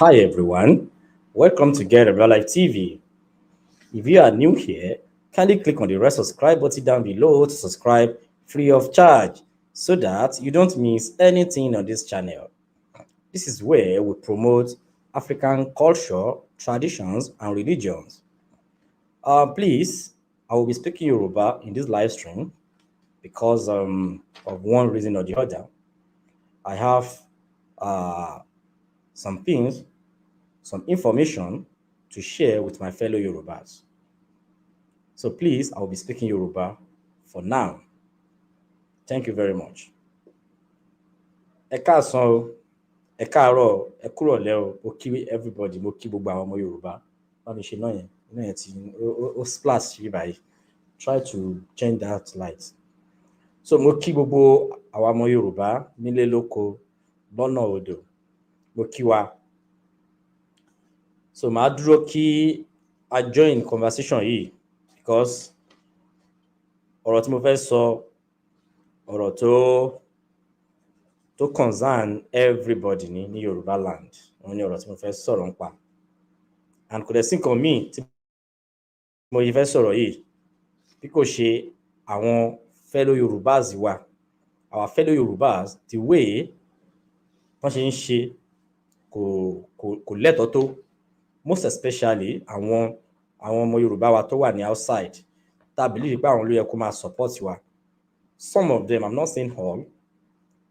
Hi everyone, welcome to Get a Real Life TV. If you are new here, kindly click on the red subscribe button down below to subscribe free of charge so that you don't miss anything on this channel. This is where we promote African culture, traditions, and religions. Please, I will be speaking Yoruba in this live stream because of one reason or the other. I have uh, some things, some information to share with my fellow Yorubas. So please, I will be speaking Yoruba for now. Thank you very much. Ẹ káàsán o, ẹ káàárọ̀ o, ẹ kúrọ̀lẹ́ o, mo kí everybody, mo kí gbogbo àwọn ọmọ Yorùbá. Bá mi ṣe náà yẹn ti ó splash sí báyìí. Try to change that light. So mo kí gbogbo àwọn ọmọ Yorùbá nílé lóko lọ́nà odò. Mo kí wa. So màá dúró kí a join conversation yìí because ọ̀rọ̀ tí mo fẹ́ sọ ọ̀rọ̀ tó concern everybody ní Yorùbá land. Wọ́n ní ọ̀rọ̀ tí mo fẹ́ sọ̀rọ̀ nípa. And kò dẹ̀ sí nǹkan míì tí mo yìí fẹ́ sọ̀rọ̀ yìí bí kò ṣe àwọn fellow Yorùbás wa. Our fellow Yorùbás, the way wọ́n ṣe ń ṣe kò lẹ́tọ̀ọ́ tó. Most especially àwọn ọmọ Yorùbá wa tó wà ní outside tá believe pé àwọn ló yẹ kó máa support wa. Some of them, I'm not saying all,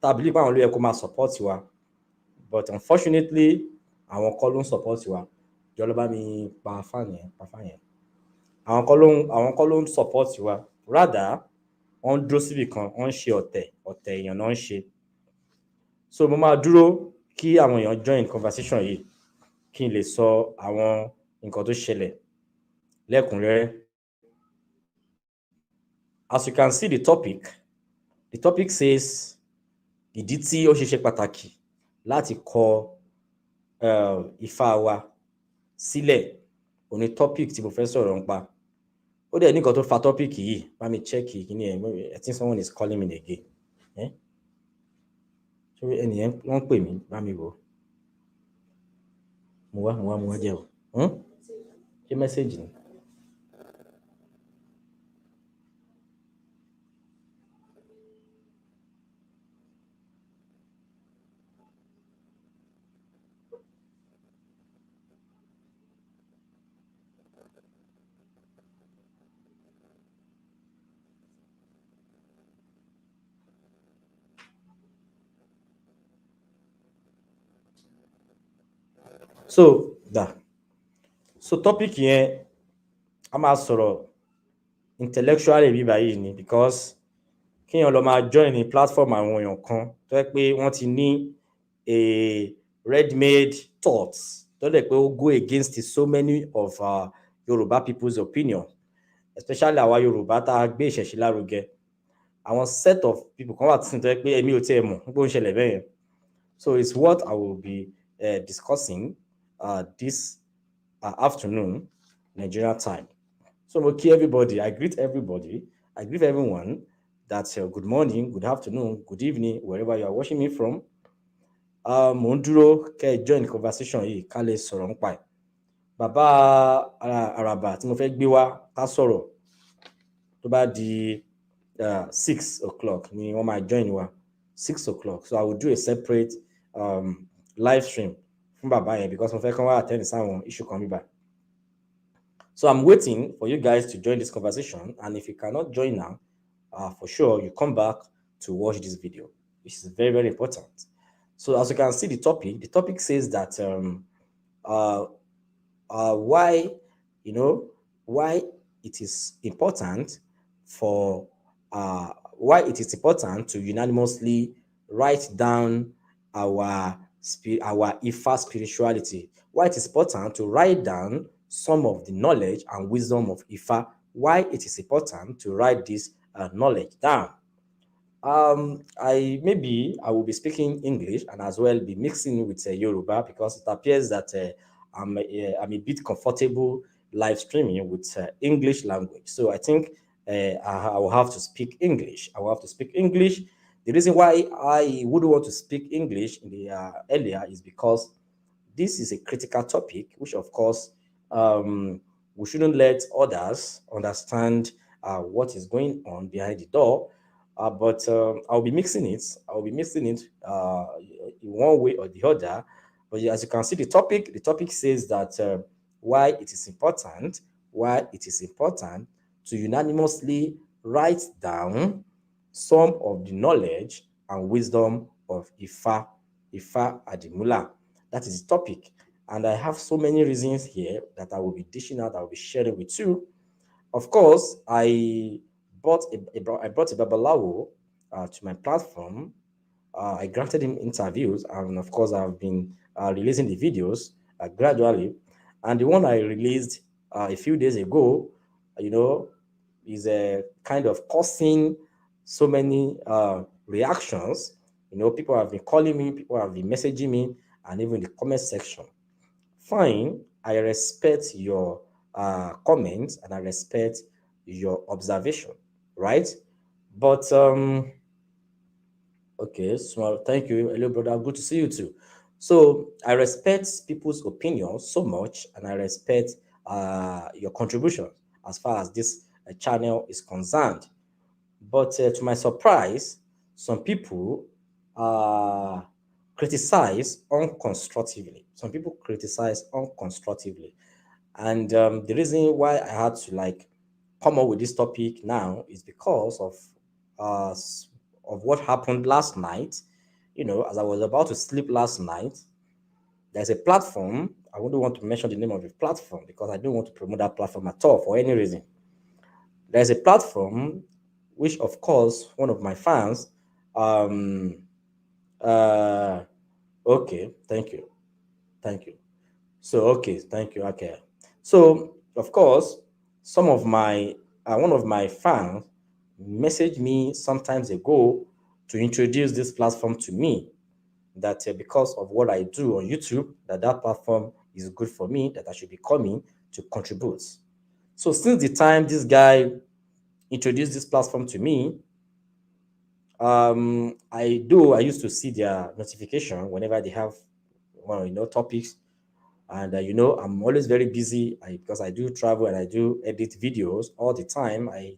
tá believe pé àwọn ló yẹ kó máa support wa, but unfortunately àwọn kọ́ ló ń support wa. Jọ̀ọ́ bá mi pa fan yẹn. Àwọn kọ́ ló ń support wa. Rather, wọ́n dúró síbì kan, wọ́n ń ṣe ọ̀tẹ̀ èèyàn náà ń ṣe. So mo máa dúró kí àwọn èèyàn join conversation yìí kí n lè sọ àwọn nǹkan tó ṣẹlẹ̀ lẹ́kùnrẹ́rẹ́. As you can see the topic says ìdí tí ó ṣe pàtàkì láti kọ Ifá wa sílẹ̀. Òní topic tí mo fẹ́ sọ̀rọ̀ nípa. Ó dẹ̀ ní nǹkan tó fa topic yìí. Bá mi check kíní ẹ̀. I think someone is calling me again. So ẹnìyẹn wọ́n pè mí, bá mi wò. Mo wá jẹ́ o. Ṣé message ni? So topic yẹn a máa sọ̀rọ̀ intellectually bí báyìí ni because kéèyàn lọ máa join ní platform àwọn èèyàn kan tó yẹ pé wọ́n ti ní a ready-made thoughts tó dẹ̀ pé ó go against so many of Yorùbá people's opinion, especially àwa Yorùbá tá a gbé ìṣẹ̀ṣe lárugẹ. Àwọn set of people kan wà tí tó yẹ pé èmi ò tiẹ̀ mọ̀ nígbà ó ń ṣẹlẹ̀ bẹ́ẹ̀ yẹn. So it's what I will be discussing this afternoon, Nigeria time. So mo kí everybody, I greet everyone that good morning, good afternoon, good evening, wherever you are watching me from. Mo ń dúró kẹ́ join conversation yìí ká lè sọ̀rọ̀ nípa ẹ̀. Bàbá Àràbà tí mo fẹ́ gbé wá ká sọ̀rọ̀ tó bá di 6 o'clock ni wọ́n máa join wa. 6 o'clock. So I will do a separate live stream fún bàbá yẹn because mo fẹ́ kán wá attend sáwọn issue kan bíbá. So I'm waiting for you guys to join this conversation, and if you cannot join now, for sure you come back to watch this video, which is very, very important. So as you can see the topic says that why it is important to unanimously write down our Ifa spirituality. Why it is important to write down some of the knowledge and wisdom of Ifa. Why it is important to write this knowledge down. I will be speaking English and as well be mixing with Yoruba because it appears that I'm a bit comfortable live streaming with English language. So I think I will have to speak English. The reason why I would want to speak English in the earlier is because this is a critical topic, which of course we shouldn't let others understand what is going on behind the door. But I'll be mixing it. I'll be mixing it in one way or the other. But as you can see, the topic says that why it is important, to unanimously write down some of the knowledge and wisdom of Ifa Adimula. That is the topic. And I have so many reasons here that I will be dishing out, I will be sharing with you. Of course, I brought a babalawo to my platform. I granted him interviews, and of course, I've been releasing the videos gradually. And the one I released a few days ago, you know, is a kind of causing so many reactions. People have been calling me, people have been messaging me, and even the comment section. Fine, I respect your comments and I respect your observation, right? But okay, small. Thank you. Hello, brother. Good to see you too. So I respect people's opinions so much, and I respect your contribution as far as this channel is concerned. But to my surprise, some people uh, criticize unconstructively. Some people criticize unconstructively. And the reason why I had to come up with this topic now is because uh, of what happened last night. As I was about to sleep last night, there's a platform. I wouldn't want to mention the name of the platform because I don't want to promote that platform at all for any reason. There's a platform which, of course, one of my fans. Um, uh, okay, thank you. So okay, thank you. Okay, so of course, some of my one of my fans messaged me sometimes ago to introduce this platform to me. That because of what I do on YouTube, that platform is good for me. That I should be coming to contribute. So since the time this guy introduced this platform to me, I used to see their notification whenever they have topics. And I'm always very busy because I do travel and I do edit videos all the time. I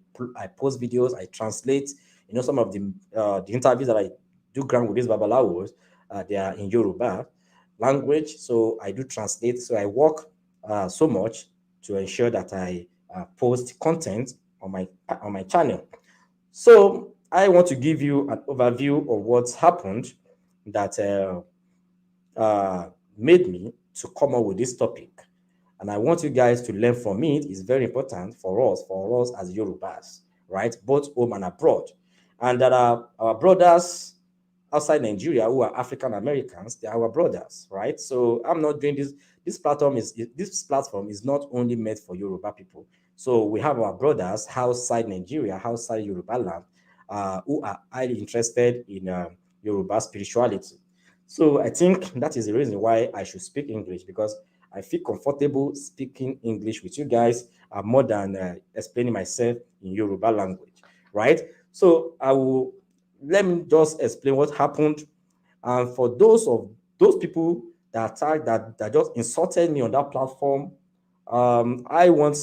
post videos, I translate. Some of the interviews that I do grant with these babalawos, they are in Yoruba language, so I do translate. So I work so much to ensure that I post content on my channel. So I want to give you an overview of what's happened that made me to come up with this topic. And I want you guys to learn from it. It's very important for us as Yorubas, right? Both home and abroad. And there are our brothers outside Nigeria who are African Americans. They are our brothers, right? So I'm not doing this. This platform is not only meant for Yoruba people. So we have our brothers outside Nigeria, outside Yoruba land, who are highly interested in Yoruba spirituality. So I think that is the reason why I should speak English, because I feel comfortable speaking English with you guys more than explaining myself in Yoruba language, right? So let me just explain what happened. And for those people that just insulted me on that platform, I want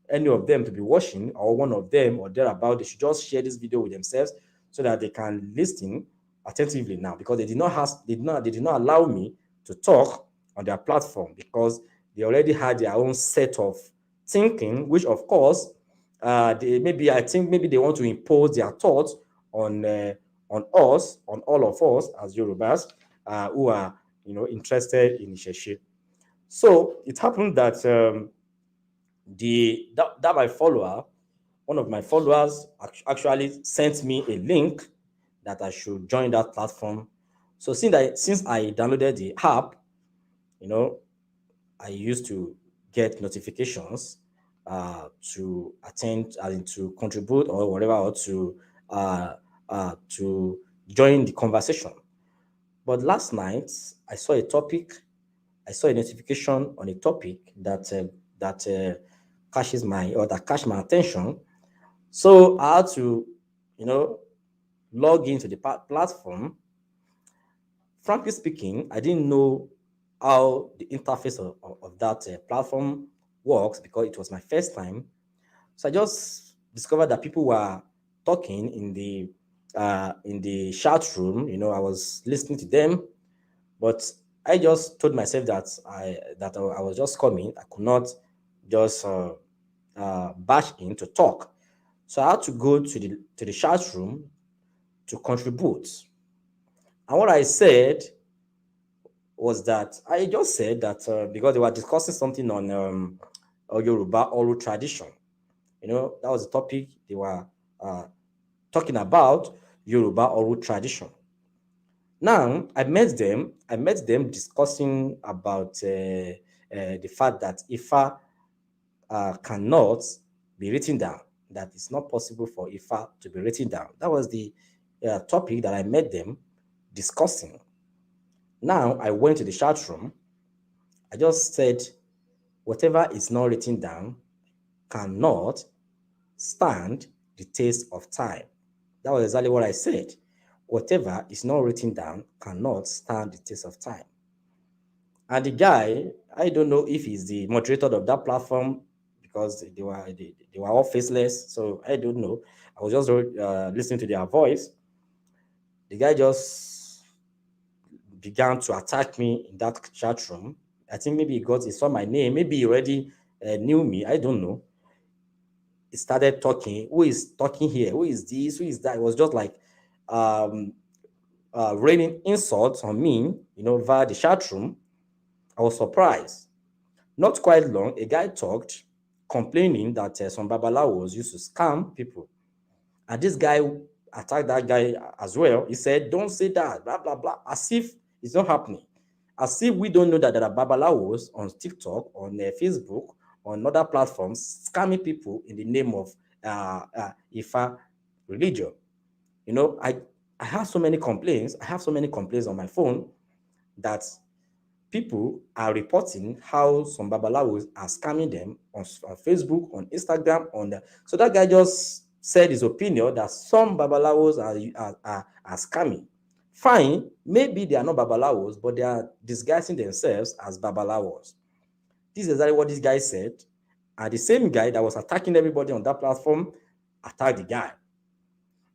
any of them to be watching, or one of them or thereabout, they should just share this video with themselves so that they can listen attentively now, because they did not allow me to talk on their platform because they already had their own set of thinking, which of course I think maybe they want to impose their thoughts on us, on all of us as Yorubas who are interested in Isheshe. So it happened that my follower, one of my followers, actually sent me a link that I should join that platform. So since I downloaded the app, you know, I used to get notifications to attend, to contribute or whatever, or to join the conversation. But last night, I saw a topic. I saw a notification on a topic that catch my attention. So I had to, log into the platform. Frankly speaking, I didn't know how the interface of that platform works, because it was my first time. So I just discovered that people were talking in the chat room. I was listening to them, but I just told myself that I was just coming. I could not just bash in to talk. So I had to go to the chat room to contribute. And what I said was that I just said that because they were discussing something on Yoruba oral tradition. That was the topic they were talking about, Yoruba oral tradition. Now I met them. Discussing about the fact that Ifa cannot be written down. That it's not possible for Ifa to be written down. That was the topic that I met them discussing. Now I went to the chat room. I just said, whatever is not written down cannot stand the test of time. That was exactly what I said. Whatever is not written down cannot stand the test of time. And the guy, I don't know if he's the moderator of that platform, because they were all faceless. So I don't know. I was just listening to their voice. The guy just began to attack me in that chat room. I think maybe he saw my name. Maybe he already knew me. I don't know. He started talking. Who is talking here? Who is this? Who is that? It was just like raining insults on me, via the chat room. I was surprised. Not quite long, a guy talked, complaining that some babalawos used to scam people. And this guy attacked that guy as well. He said, don't say that, blah, blah, blah, as if it's not happening. As if we don't know that there are babalawos on TikTok, on Facebook, on other platforms, scamming people in the name of Ifa religion. I have so many complaints. I have so many complaints on my phone that people are reporting how some babalawos are scamming them on Facebook, on Instagram, so that guy just said his opinion that some babalawos are scamming. Fine, maybe they are not babalawos, but they are disguising themselves as babalawos. This is exactly what this guy said. And the same guy that was attacking everybody on that platform attacked the guy.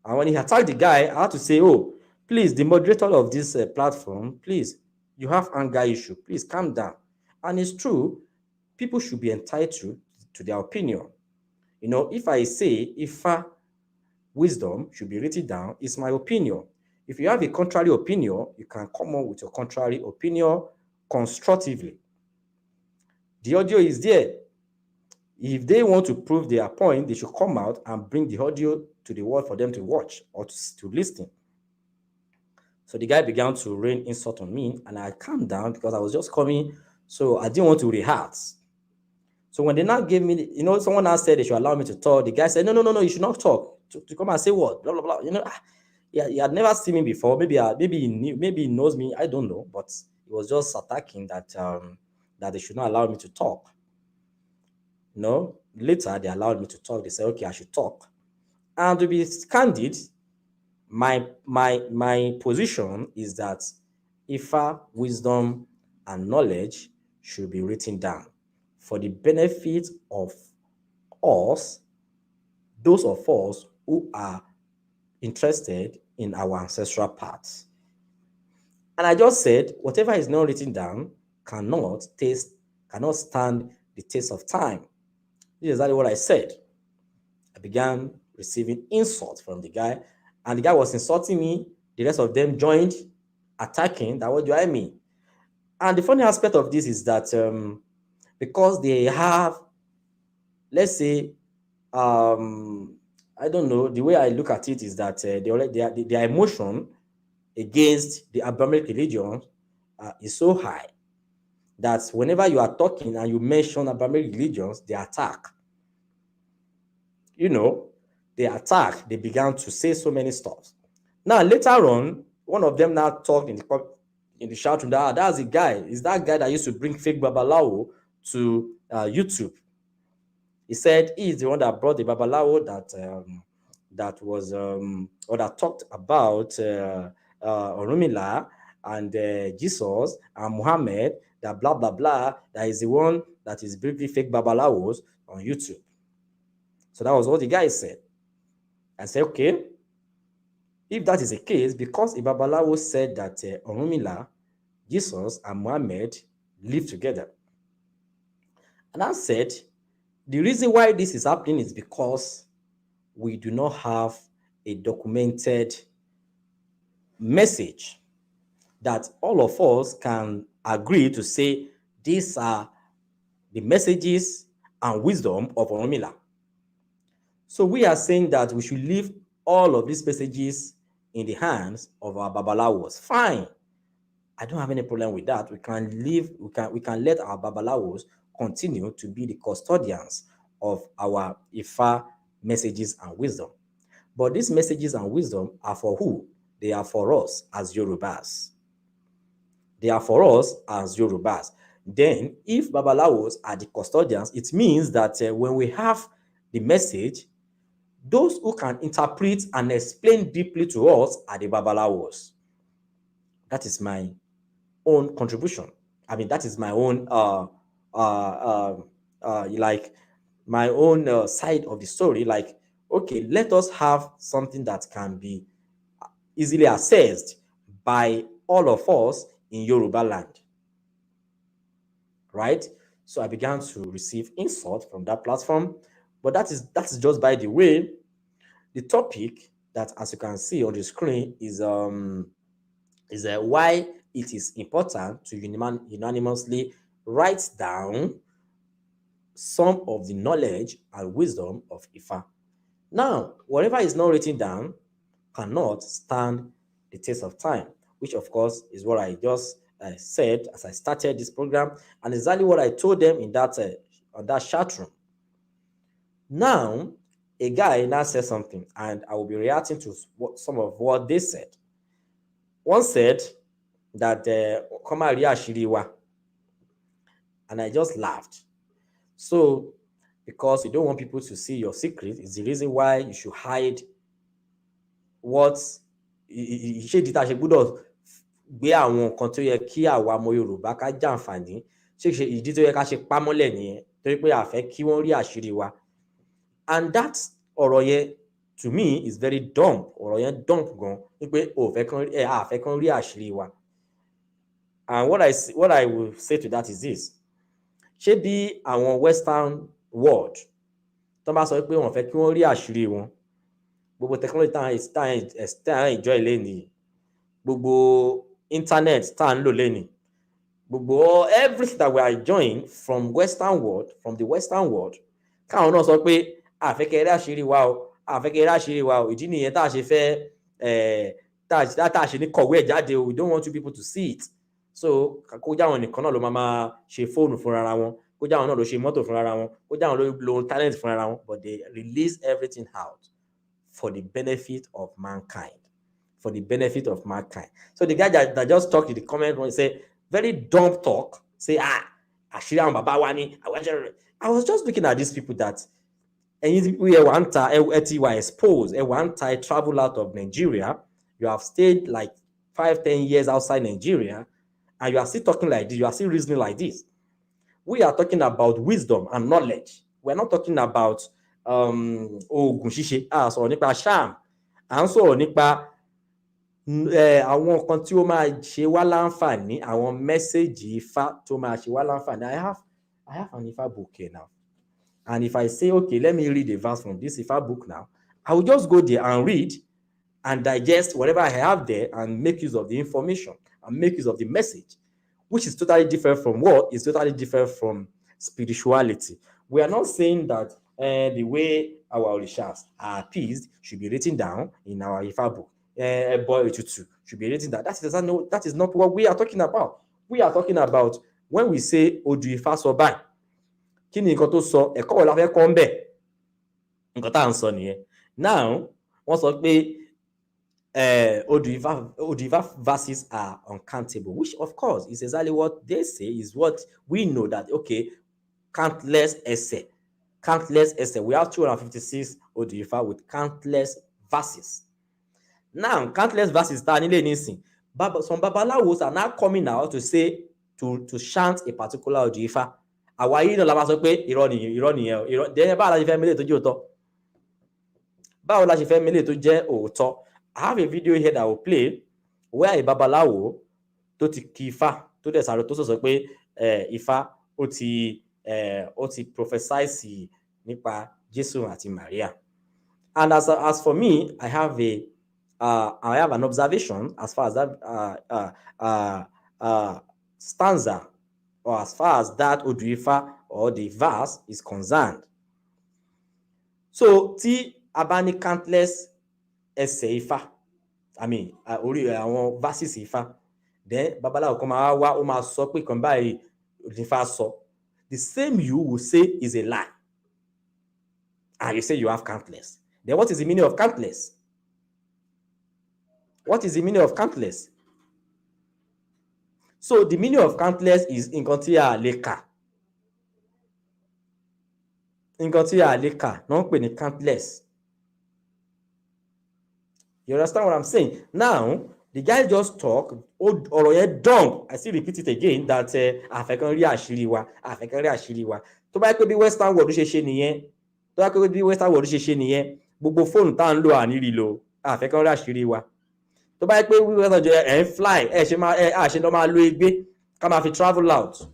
And when he attacked the guy, I had to say, oh, please, the moderator of this platform, please, you have anger issue. Please calm down. And it's true, people should be entitled to their opinion. If I say Ifa wisdom should be written down, it's my opinion. If you have a contrary opinion, you can come up with your contrary opinion constructively. The audio is there. If they want to prove their point, they should come out and bring the audio to the world for them to watch or to listen. So the guy began to rain insult on me, and I calmed down because I was just coming, so I didn't want to rehearse. So when they now gave me, someone now said they should allow me to talk. The guy said, no, you should not talk. To come and say what? Blah, blah, blah. Yeah, he had never seen me before. Maybe he knows me. I don't know. But he was just attacking that they should not allow me to talk. Later they allowed me to talk. They said, okay, I should talk. And to be candid, my position is that Ifa wisdom and knowledge should be written down for the benefit of us, those of us who are interested in our ancestral paths. And I just said, whatever is not written down cannot stand the test of time. This is exactly what I said. I began receiving insults from the guy, and the guy was insulting me. The rest of them joined attacking. That, what do I mean? And the funny aspect of this is that because they have, let's say, I don't know, the way I look at it is that their emotion against the Abrahamic religion is so high that whenever you are talking and you mention Abrahamic religions, they attack. They began to say so many stuff. Now, later on, one of them now talked in the chat room that that's the guy. Is that guy that used to bring fake babalawo to YouTube? He said he is the one that brought the babalawo that was or that talked about Orunmila and Jesus and Muhammad, that blah, blah, blah, that is the one that is briefly fake babalawos on YouTube. So that was what the guy said. I said, okay, if that is the case, because a babalawo said that Orunmila, Jesus, and Muhammad live together. And I said, the reason why this is happening is because we do not have a documented message that all of us can agree to say these are the messages and wisdom of Orunmila. So we are saying that we should leave all of these messages in the hands of our babalawos. Fine. I don't have any problem with that. We can let our babalawos continue to be the custodians of our Ifa messages and wisdom. But these messages and wisdom are for who? They are for us as Yorubas. They are for us as Yorubas. Then, if babalawos are the custodians, it means that when we have the message, those who can interpret and explain deeply to us are the babalawos. That is my own contribution. I mean, that is my own like my own side of the story. Like, okay, let us have something that can be easily accessed by all of us in Yoruba land, right? So I began to receive insult from that platform, but that is just by the way. The topic that, as you can see on the screen, is why it is important to unanimously write down some of the knowledge and wisdom of Ifa. Now, whatever is not written down cannot stand the test of time, which of course is what I just said as I started this program, and exactly what I told them in that on that chat room. Now, a guy now said something, and I will be reacting to some of what they said. One said that come and ashiri wa, and I just laughed. So, because you don't want people to see your secret, is the reason why you should hide what ṣé ìdí tá a ṣe gbọ́dọ̀ gbé àwọn nǹkan tó yẹ kí àwa ọmọ Yorùbá ká jàǹfààní, ṣé ìdí tó yẹ ká ṣe pámọ́lẹ̀ nìyẹn torí pé a fẹ́ kí wọ́n rí àṣírí wa. And that ọ̀rọ̀ yẹn to me is very dumb. Ọ̀rọ̀ yẹn dumb gan wípé a fẹ́ kán rí àṣírí wa. And what I will say to that is this: ṣé bí àwọn Western world tó bá sọ pé wọ́n fẹ́ kí wọ́n rí àṣírí wọn, gbogbo technology tá à ń enjoy lẹ́nìí, gbogbo internet tá à ń lò lẹ́nìí, gbogbo everything that we are enjoying from Western world, from the Western world, káwọn náà sọ pé àfẹ́kẹ́ rí àṣírí wa o, àfẹ́kẹ́ rí àṣírí wa o, ìdí nìyẹn tá a ṣe fẹ́ tá a ṣe ní kọ̀wé ẹ̀ jáde o, we don't want you people to see it. So kó jáwọn nìkan náà ló máa ṣe fóònù fúnra wọn, kó jáwọn náà ló ṣe mọ́tò fúnra wọn, kó jáwọn ló lo talent fúnra wọn, but they release everything out for the benefit of mankind. For the benefit of mankind. So the guy that just talked in the comment room say very dumb talk, say àṣírí àwọn bàbá wa ni. I was just looking at these people that we were exposed, travel out of Nigeria. You have stayed like 5-10 years outside Nigeria, and you are still talking like this, you are still reasoning like this. We are talking about wisdom and knowledge. We're not talking about oògùn ṣíṣe, sọ̀rọ̀ nípa sham, à ń sọ̀rọ̀ nípa àwọn nǹkan tí ó máa ṣe wá láǹfààní, àwọn mẹ́sẹ̀gì Ifá tó máa ṣe wá láǹfààní. I have an Ifá book here now, and if I say, okay, let me read a verse from this Ifá book now, I will just go there and read and digest whatever I have there and make use of the information and make use of the message, which is totally different from what is totally different from spirituality. We are not saying that the way our orishas are appeased should be written down in our Ifa book. Boy Otutu should be written down. That is not what we are talking about. We are talking about when we say Odu Ifa sọ báyìí, kí ni nǹkan tó sọ, ẹ̀kọ́ wo la fẹ́ kọ́ ń bẹ̀, nǹkan tá à ń sọ nìyẹn. Now wọ́n sọ pé Odu Ifa verses are uncountable, which of course is exactly what they say, is what we know, that okay, countless essay. We have 256 Odu Ifa with countless verses. Now, countless verses, some babalawos are now coming out to say to chant a particular Odu Ifa. Àwa yìí náà la máa sọ pé irọ́ nìyẹn irọ́. Then báwo la ṣe fẹ́ mélé tó jẹ́ òótọ́? Báwo la ṣe fẹ́ mélé tó jẹ́ òótọ́? I have a video here that I will play where a babalawo tó ti kí Ifá tó dẹ̀ sáré tó sọ pé Ifá ó ti prophesy nípa Jésù àti Maria. And as for me, I have an observation as far as that stanza, or as far as that Odu Ifa or the verse is concerned. So tí a bá ní countless ẹsẹ̀ Ifá, I mean orí àwọn verses Ifá, then babaláwo kan máa wá ó máa sọ pé kan báyìí Ifá sọ. The same you will say is a lie, and you say you have countless. Then what is the meaning of countless? What is the meaning of countless? So the meaning of countless is nǹkan tí a lè kà. Nǹkan tí a lè kà no ń pè ní countless. You understand what I'm saying? Now, the guy just talk, ọ̀rọ̀ yẹn dumb. I still repeat it again that àfẹ́kàn rí àṣírí wa. Tó bá yẹ pé bí Western world ṣe ṣe nìyẹn, gbogbo fóònù tá ń lò àníri lò, àfẹ́kàn rí àṣírí wa. Tó bá yẹ pé Western jẹ́ ẹ̀ ń fly, ṣe lọ́ máa lo egbé ká máa fi travel out.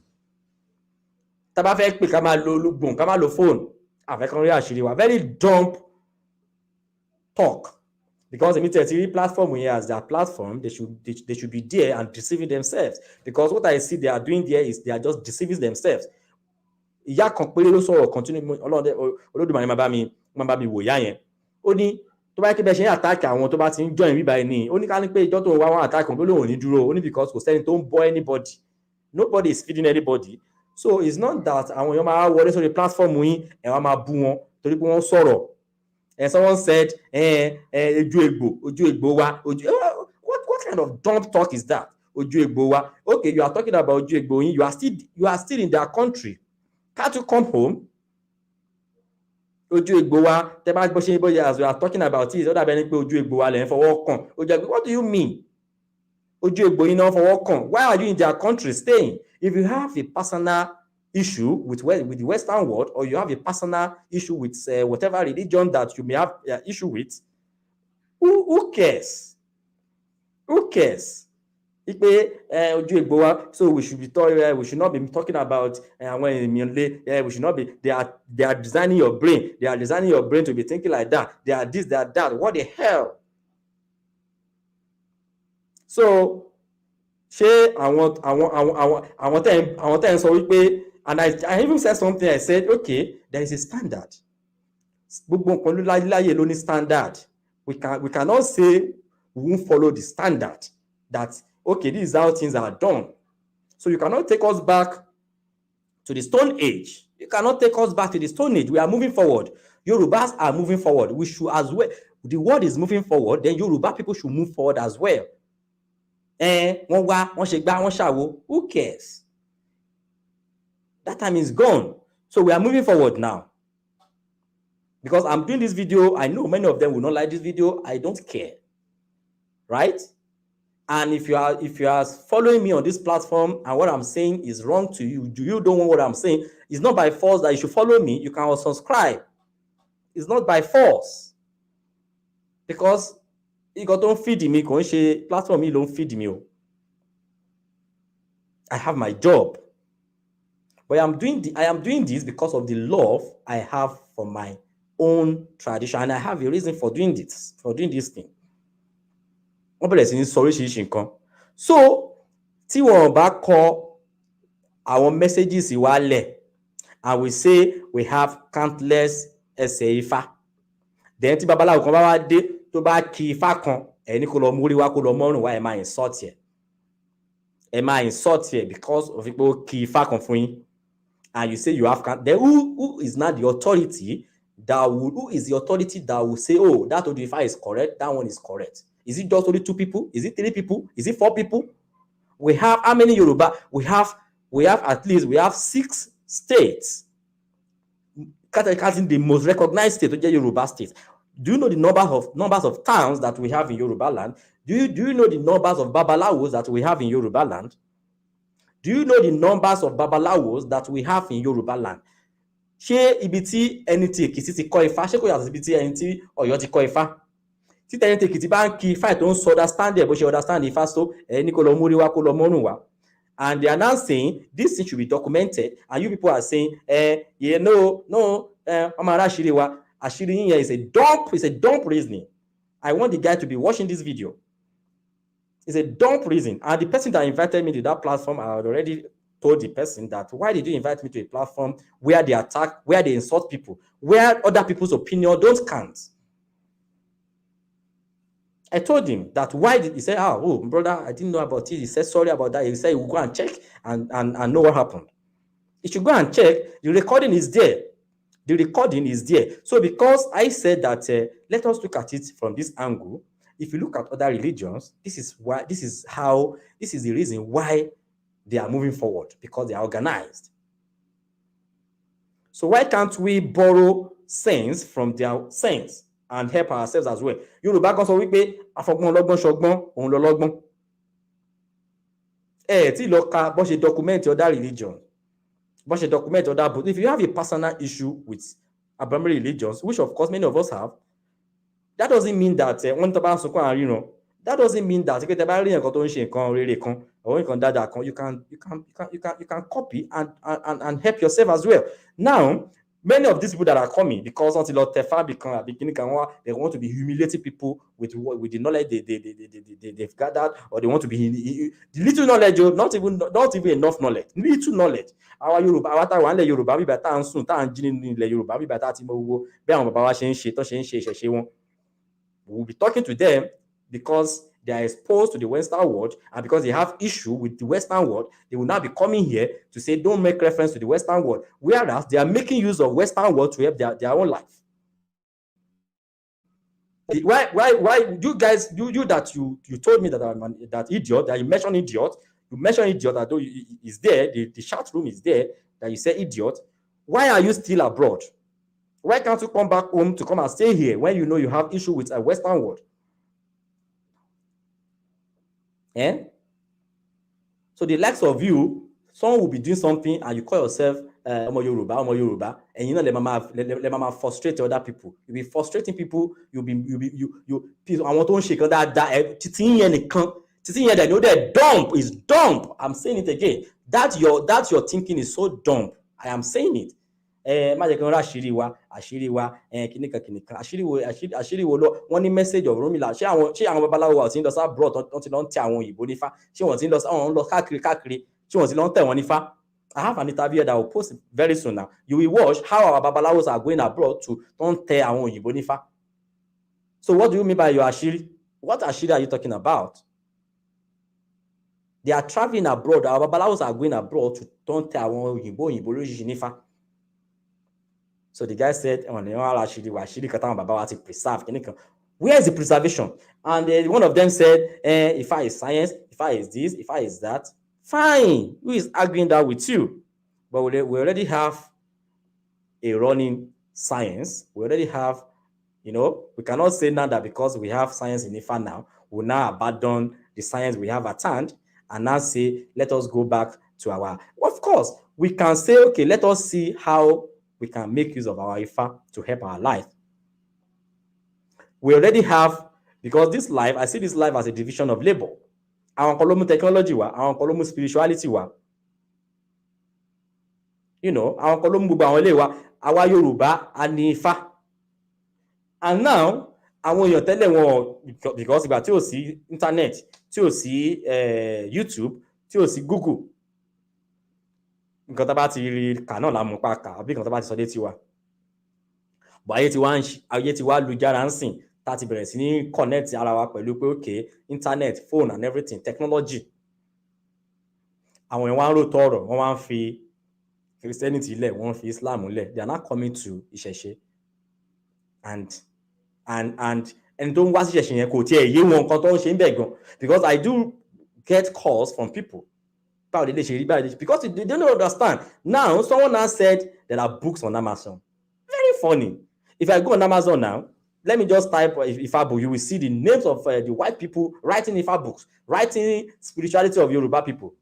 Tá bá fẹ́ pè ká máa lo olúgbọ̀n, ká máa lo fóònù, àfẹ́kàn rí àṣírí wa. Very dumb talk. Because immediately platform here as their platform, they should be there and deceiving themselves. Because what I see they are doing there is they are just deceiving themselves. Ìyá kan péré ló sọ̀rọ̀ continue Olódùmarè máa bá mi wò yá yẹn. Ó ní tó bá yẹ kí bẹ́ẹ̀ ṣe ń attack àwọn tó bá ti ń join bí báyìí ní, ó ní ká ní pé ìjọ́ tó ń wá wọn attack wọn lóhùn ní dúró. Ó ní because kò sẹ́ni tó ń bọ́ anybody. Nobody is feeding anybody. So it's not that àwọn èèyàn máa wọlé sórí platform yín ẹ̀ wá máa bú wọn torí pé wọ́n sọ̀rọ̀. And someone said, Oju Egbo wa. What kind of dumb talk is that? Oju Egbo wa. Okay, you are talking about Oju Egbo. You are still in their country. Can't you come home? Oju Egbo wa. As we are talking about it, Oju Egbo wa for work on. What do you mean? Oju Egbo you know for work on. Why are you in their country staying? If you have a personal issue with the Western world, or you have a personal issue with whatever religion that you may have issue with, who cares? Who cares? So we should not be talking about we should not be. They are designing your brain. They are designing your brain to be thinking like that. They are this, they are that. What the hell? So, and I even said something. I said, okay, there is a standard. Standard. We cannot say we won't follow the standard. That okay, this is how things are done. So you cannot take us back to the Stone Age. You cannot take us back to the Stone Age. We are moving forward. Yorubas are moving forward. We should as well. The world is moving forward. Then Yoruba people should move forward as well. Who cares? That time is gone. So we are moving forward now. Because I'm doing this video, I know many of them will not like this video. I don't care. Right? And if you are following me on this platform and what I'm saying is wrong to you, you don't want what I'm saying, it's not by force that you should follow me. You can also subscribe. It's not by force. Because you don't feed me, platform me don't feed me. I have my job. But I am doing this because of the love I have for my own tradition, and I have a reason for doing this thing. So, tí wọ́n bá kọ àwọn messages ìwálẹ̀, and we say we have countless ẹsẹ̀ Ifá. Then tí babaláwo kan bá wá dé tó bá kí Ifá kan, ẹni kó lọ mórí wá kó lọ mọ́rùn wá, ẹ máa insult ẹ. Ẹ máa insult ẹ because of pé ó kí Ifá kan fún yín. And you say you have, then who is not the authority who is the authority that will say, oh, that Odu Ifa is correct, that one is correct? Is it just only 2 people? Is it 3 people? Is it 4 people? We have how many Yoruba? We have 6 states. Counting the most recognized state, Yoruba state. Do you know the numbers of towns that we have in Yoruba land? Do you know the numbers of babalawos that we have in Yoruba land? Do you know the numbers of babalawos that we have in Yoruba land? Ṣé ibi tí ẹni tí Èkìtì ti kọ́ Ifá, ṣé kò yàtọ̀ sí ibi tí ẹni tí Ọ̀yọ́ ti kọ́ Ifá? Tí ẹni tí Èkìtì bá ń kí Ifá tó ń sọ understand ẹ̀ bó ṣe understand Ifá tó ẹni kó lọ múrí wá kó lọ mọ́rùn wá. And they are now saying this thing should be documented, and you people are saying, no, ọmọ ará àṣírí wa, àṣírí yín yẹn is a dumb reasoning. I want the guy to be watching this video. It's a dumb reason. And the person that invited me to that platform, I had already told the person that, why did you invite me to a platform where they attack, where they insult people, where other people's opinion don't count? I told him that, why did he say, oh, brother, I didn't know about it. He said, sorry about that. He said, he will go and check and know what happened. He should go and check. The recording is there. The recording is there. So because I said that, let us look at it from this angle. If you look at other religions, this is the reason why they are moving forward, because they are organized. So why can't we borrow sense from their sense and help ourselves as well? Yorùbá kan sọ wípé afọgbọ́n ọlọ́gbọ́n ṣọgbọ́n òun lọ́lọ́gbọ́n. Tí lọ ka bó ṣe document other religion, bó ṣe document other books. If you have a personal issue with Abrahamic religions, which of course many of us have, that doesn't mean that when tó bá sunkún àríran, that doesn't mean that tẹ́ bá rí nǹkan tó ń ṣe nǹkan rere kan or nǹkan dáadáa kan, you can copy and help yourself as well. Now, many of these people that are coming because until they want to be humiliating people with the knowledge they've gathered, or they want to be the little knowledge, not even enough knowledge, little knowledge. Our Yoruba, our Taiwan Yoruba, we better soon, Yoruba, we better we'll be talking to them because they are exposed to the Western world, and because they have issue with the Western world, they will now be coming here to say, don't make reference to the Western world, whereas they are making use of Western world to help their own life. Why you guys, you that you told me that I'm that idiot, that you mentioned idiot that is there, the chat room is there, that you say idiot. Why are you still abroad? Why can't you come back home to come and stay here when you know you have issue with a Western world? So the likes of you, someone will be doing something and you call yourself Omo Yoruba, and you know let mama frustrate other people. You'll be frustrating people. I want to shake that they know that dumb is dumb. I'm saying it again. That your thinking is so dumb. I am saying it. Àṣírí wa àṣírí wo lọ wọ́n ní message of Romila ṣé àwọn babaláwo àti lọ sá brought wọ́n ti lọ ń tẹ àwọn òyìnbó nífá, ṣé wọ́n ti lọ káàkiri ṣé wọ́n ti lọ ń tẹ wọ́n nífá. I have an interview that I will post very soon now. You will watch how our babalawos are going abroad to don't tẹ àwọn òyìnbó nífá. So what do you mean by your àṣírí? What àṣírí are you talking about? They are traveling abroad. Our babalawos are going abroad to don't tẹ àwọn òyìnbó lójijì nífá. So the guy said, preserve. Where is the preservation? And one of them said, Ifa is science, Ifa is this, Ifa is that. Fine. Who is arguing that with you? But we already have a running science. We already have, we cannot say now that because we have science in Ifa now, we'll now abandon the science we have at hand and now say, let us go back to our... Of course, we can say, okay, let us see how we can make use of our Ifa to help our life. We already have, because this life, I see this life as a division of labor. Our Kolomu technology, our Kolomu spirituality, our Kolomu our Yoruba, and Ifa. And now, àwọn èèyàn tẹ́lẹ̀ wọn, because ìgbà tí ò sí internet, tí ò sí YouTube, tí ò sí Google, nǹkan tá bá ti rí kà náà la mú pa kà, àbí nǹkan tá bá ti sọ dé tiwa. But ayé ti wá lùjára ń sìn, tá ti bẹ̀rẹ̀ sí ní connect ara wa pẹ̀lú pé okay, internet, phone and everything, technology. Àwọn èèyàn wá ń rò tọ̀rọ̀, wọ́n wá ń fi Christianity lẹ̀, wọ́n fi Islam lẹ̀. They are not coming to Ìṣẹ̀ṣe. And don't wá sí Ìṣẹ̀ṣe yẹn kò tiẹ̀ yé wọn nǹkan tó ń ṣe ń bẹ̀ gan. Because I do get calls from people. Because they don't understand. Now, someone now said there are books on Amazon. Very funny. If I go on Amazon now, let me just type Ifa book. You will see the names of the white people writing Ifa books, writing spirituality of Yoruba people.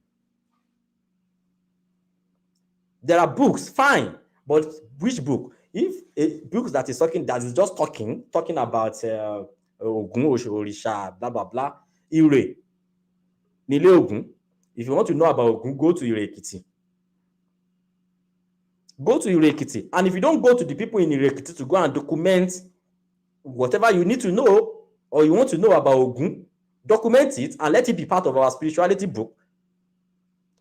There are books, fine, but which book? If a book that is just talking about Ogun, Orisha, blah blah blah, Ire, Nile Ogun. If you want to know about Ogun, go to Ire Ekiti. Go to Ire Ekiti, and if you don't go to the people in Ire Ekiti to go and document whatever you need to know or you want to know about Ogun, document it and let it be part of our spirituality book.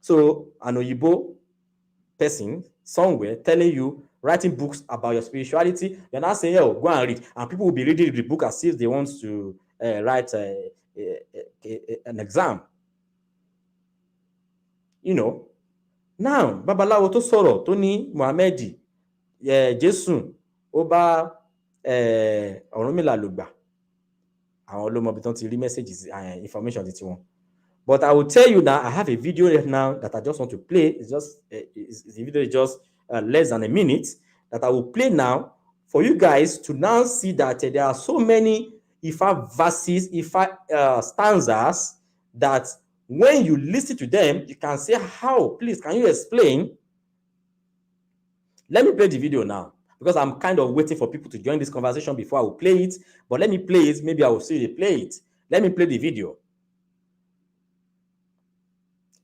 So an Oyibo person somewhere telling you, writing books about your spirituality, you're not saying, oh, go and read, and people will be reading the book as if they want to write an exam. You know, now babalawo tó sọ̀rọ̀ tó ní Muhammed Jésù ó bá Ọ̀rúnmìlà lò gbà, àwọn ló mọ bí tán ti rí messages information ti wọn. But I will tell you now, I have a video right now that I just want to play. It's just the video is just less than a minute that I will play now for you guys to now see that there are so many Ifa verses, Ifa stanzas that when you listen to them, you can say, how? Please, can you explain? Let me play the video now, because I'm kind of waiting for people to join this conversation before I will play it. But let me play it. Maybe I will see you play it. Let me play the video.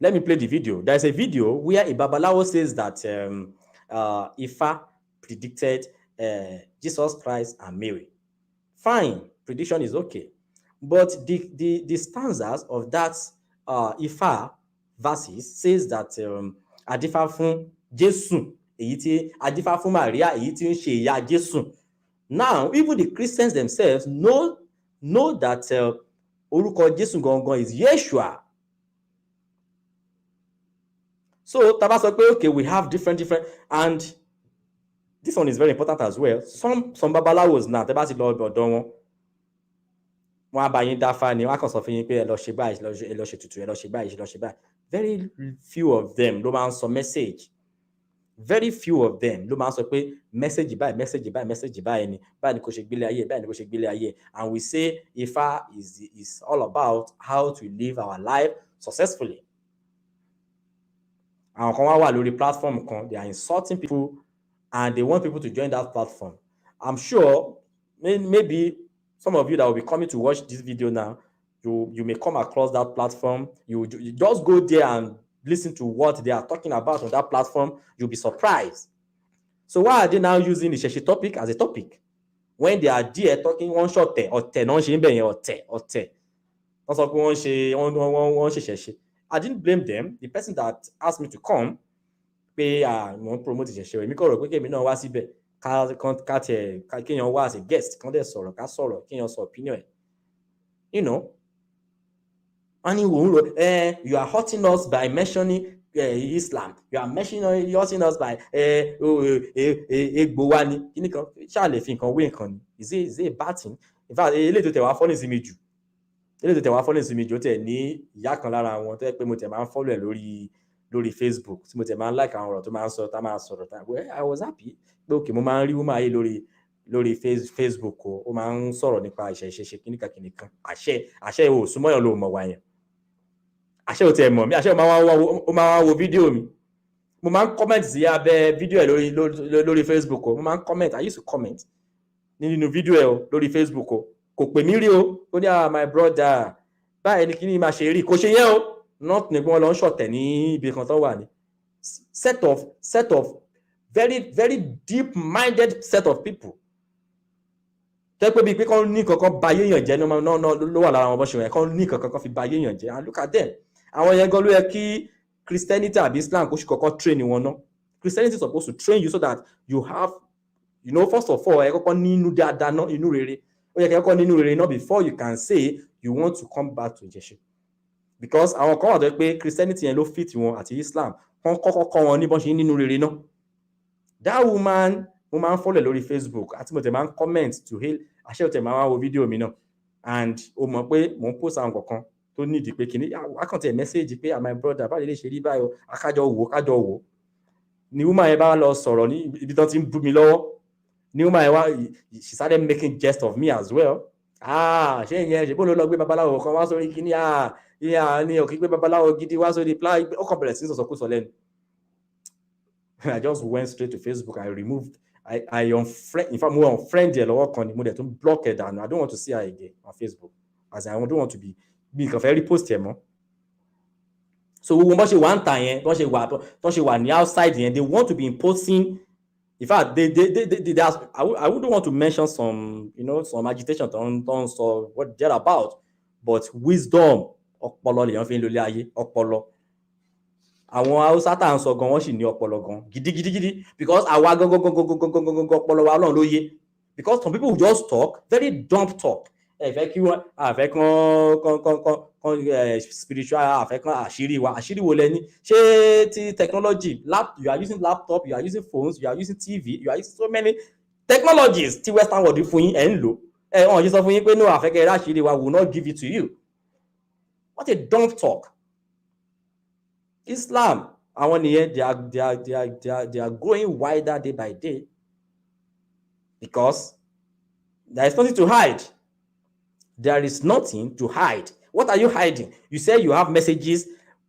Let me play the video. There's a video where a babalawo says that Ifa predicted Jesus Christ and Mary. Fine, prediction is okay. But the stanzas of that Ifa verses says that Adifa fún Jésù, èyí tí Adifa fún Maria, èyí tí ń ṣe ìyá Jésù. Now, even the Christians themselves know that orúkọ Jésù gangan is Yeshua. So Taba sọ pé, okay, we have different, and this one is very important as well. Some babalawos now, Taba ti lọ ọ̀dọ̀ wọn, wọ́n á bá yín dáfá ni, wọ́n á kàn sọ fún yín pé ẹ lọ ṣe báyìí, ẹ lọ ṣe tutù, ẹ lọ ṣe báyìí, ẹ lọ ṣe báyìí. Very few of them ló máa ń sọ message. Very few of them ló máa ń sọ pé message báyìí ni, báyìí ni kò ṣe gbélé ayé, báyìí ni kò ṣe gbélé ayé. And we say Ifa is all about how to live our life successfully. Àwọn kan wá wà lórí platform kan, they are insulting people and they want people to join that platform. I'm sure maybe some of you that will be coming to watch this video now, you may come across that platform. You just go there and listen to what they are talking about on that platform. You'll be surprised. So why are they now using the Sheshi topic as a topic? When they are there talking one shot or Sheshi. I didn't blame them. The person that asked me to come, pé wọ́n promote Ìṣẹ̀ṣe, èmi kò rò pé kémi náà wá síbẹ̀ kéèyàn wá as a guest, kán dẹ̀ sọ̀rọ̀, ká sọ̀rọ̀, kéèyàn sọ opinion ẹ̀. You know, and you are hurting us by mentioning Islam. You are hurting us by Egbo wa ni. Kíní kan, ṣáà lè fi nǹkan wé nǹkan ni. Is it a bad thing? In fact, eléyìí tó tẹ̀ wá fọ́nì sí mi jù. Ó tẹ̀ ní ìyá kan lára wọn tó yẹ pé mo tẹ̀ máa ń follow ẹ̀ lórí Facebook, tí mo tẹ̀ máa ń like àwọn ọ̀rọ̀ tó máa ń sọ, tá máa sọ̀rọ̀. Well, I was happy pé okay, mo máa ń rí woman yìí lórí Facebook o, ó máa ń sọ̀rọ̀ nípa ìṣẹ̀ṣe kíníkan. Àṣẹ ò súnmọ́yàn ló mọ̀ wá yẹn. Àṣẹ ò tẹ̀ mọ̀ mí, àṣẹ ó máa ń wo fídíò mi. Mo máa ń comment sí abẹ́ fídíò ẹ̀ lórí Facebook o. Mo máa ń comment, I used to comment nínú fídíò ẹ̀ lórí Facebook o. Kò pè mí rí o, ó ní my brother, báyìí ni kíní máa ṣe rí, kò ṣe yẹn o. Not ní wọ́n lọ ń ṣọ̀tẹ̀ ní ibi kan tó wà ní. Set of very, very deep-minded set of people. Tẹ́ pé bíi pé kán ní kankan ba yéèyàn jẹ́ ló wà lára wọn bọ́ ṣe wọ̀nyẹn, kán ní kankan fi ba yéèyàn jẹ́. And look at them. Àwọn yẹn gan ló yẹ kí Christianity àbí Islam kó ṣe kankan train wọn náà. Christianity is supposed to train you so that you have, first of all, ẹ kọ́kọ́ ní inú dáadáa náà, inú rere. Ó yẹ kí ẹ kọ́kọ́ ní inú rere náà before you can say you want to come back to Ìṣẹ̀ṣe. Because àwọn kan wà tó pé Christianity yẹn ló fit wọn àti Islam, wọ́n kọ́kọ́ wọn ní bọ́n ṣe nínú rere náà. That woman, mo máa ń follow lórí Facebook àti mo tẹ̀ máa ń comment to hail, àṣẹ ò tẹ̀ máa ń wo fídíò mi náà, and o mọ̀ pé mò ń post àwọn kankan tó nídìí pé kìíní, àkàntì ẹ̀ message pé my brother báyìí lè ṣe rí báyìí o, kájọ wò. Ni woman yẹn bá lọ sọ̀rọ̀ ní ibi tán ti ń bú mi lọ́wọ́. Ni woman yẹn wá, she started making jest of me as well. Ṣé ìyẹn ṣe bó ló lọ gbé babaláwo kan wá sórí kíní, ni òkè gbé babaláwo gidi wá sórí ó kàn bẹ̀rẹ̀ sí sọ̀sọ̀kúsọ lẹ́nu. I just went straight to Facebook. I removed, I unfriend, in fact, mo unfriend ẹ lọ́wọ́ kan ni mo dẹ̀ tún block ẹ dànù. I don't want to see her again on Facebook, as I don't want to be nǹkan fẹ́ repost ẹ mọ́. So gbogbo bọ́n ṣe wà ń tà yẹn, bọ́n ṣe wà ní outside yẹn, they want to be imposing. In fact, they I wouldn't want to mention some, some agitation so what they're about, but wisdom, ọpọlọ lèèyàn fi ń lólé ayé, ọpọlọ. Àwọn Hausa tá à ń sọ gan wọ́n sì ní ọpọlọ gan gidigidi, because àwa gangan ọpọlọ wa Ọlọ́run ló yé, because some people just talk very dumb talk. Ẹ fẹ́ kí wọ́n àfẹ́ kan spiritual, àfẹ́ kan àṣírí wo lẹ́ni, ṣé ti technology, you are using laptop, you are using phones, you are using TV, you are using so many technologies tí western world fún yín ẹ̀ ń lò, wọ́n yìí sọ fún yín pé no, àfẹ́ kẹ́ àṣírí wa, will not give it to you. What a dumb talk. Islam, àwọn nìyẹn, they are growing wider day by day, because there is nothing to hide. There is nothing to hide. What are you hiding? You say you have messages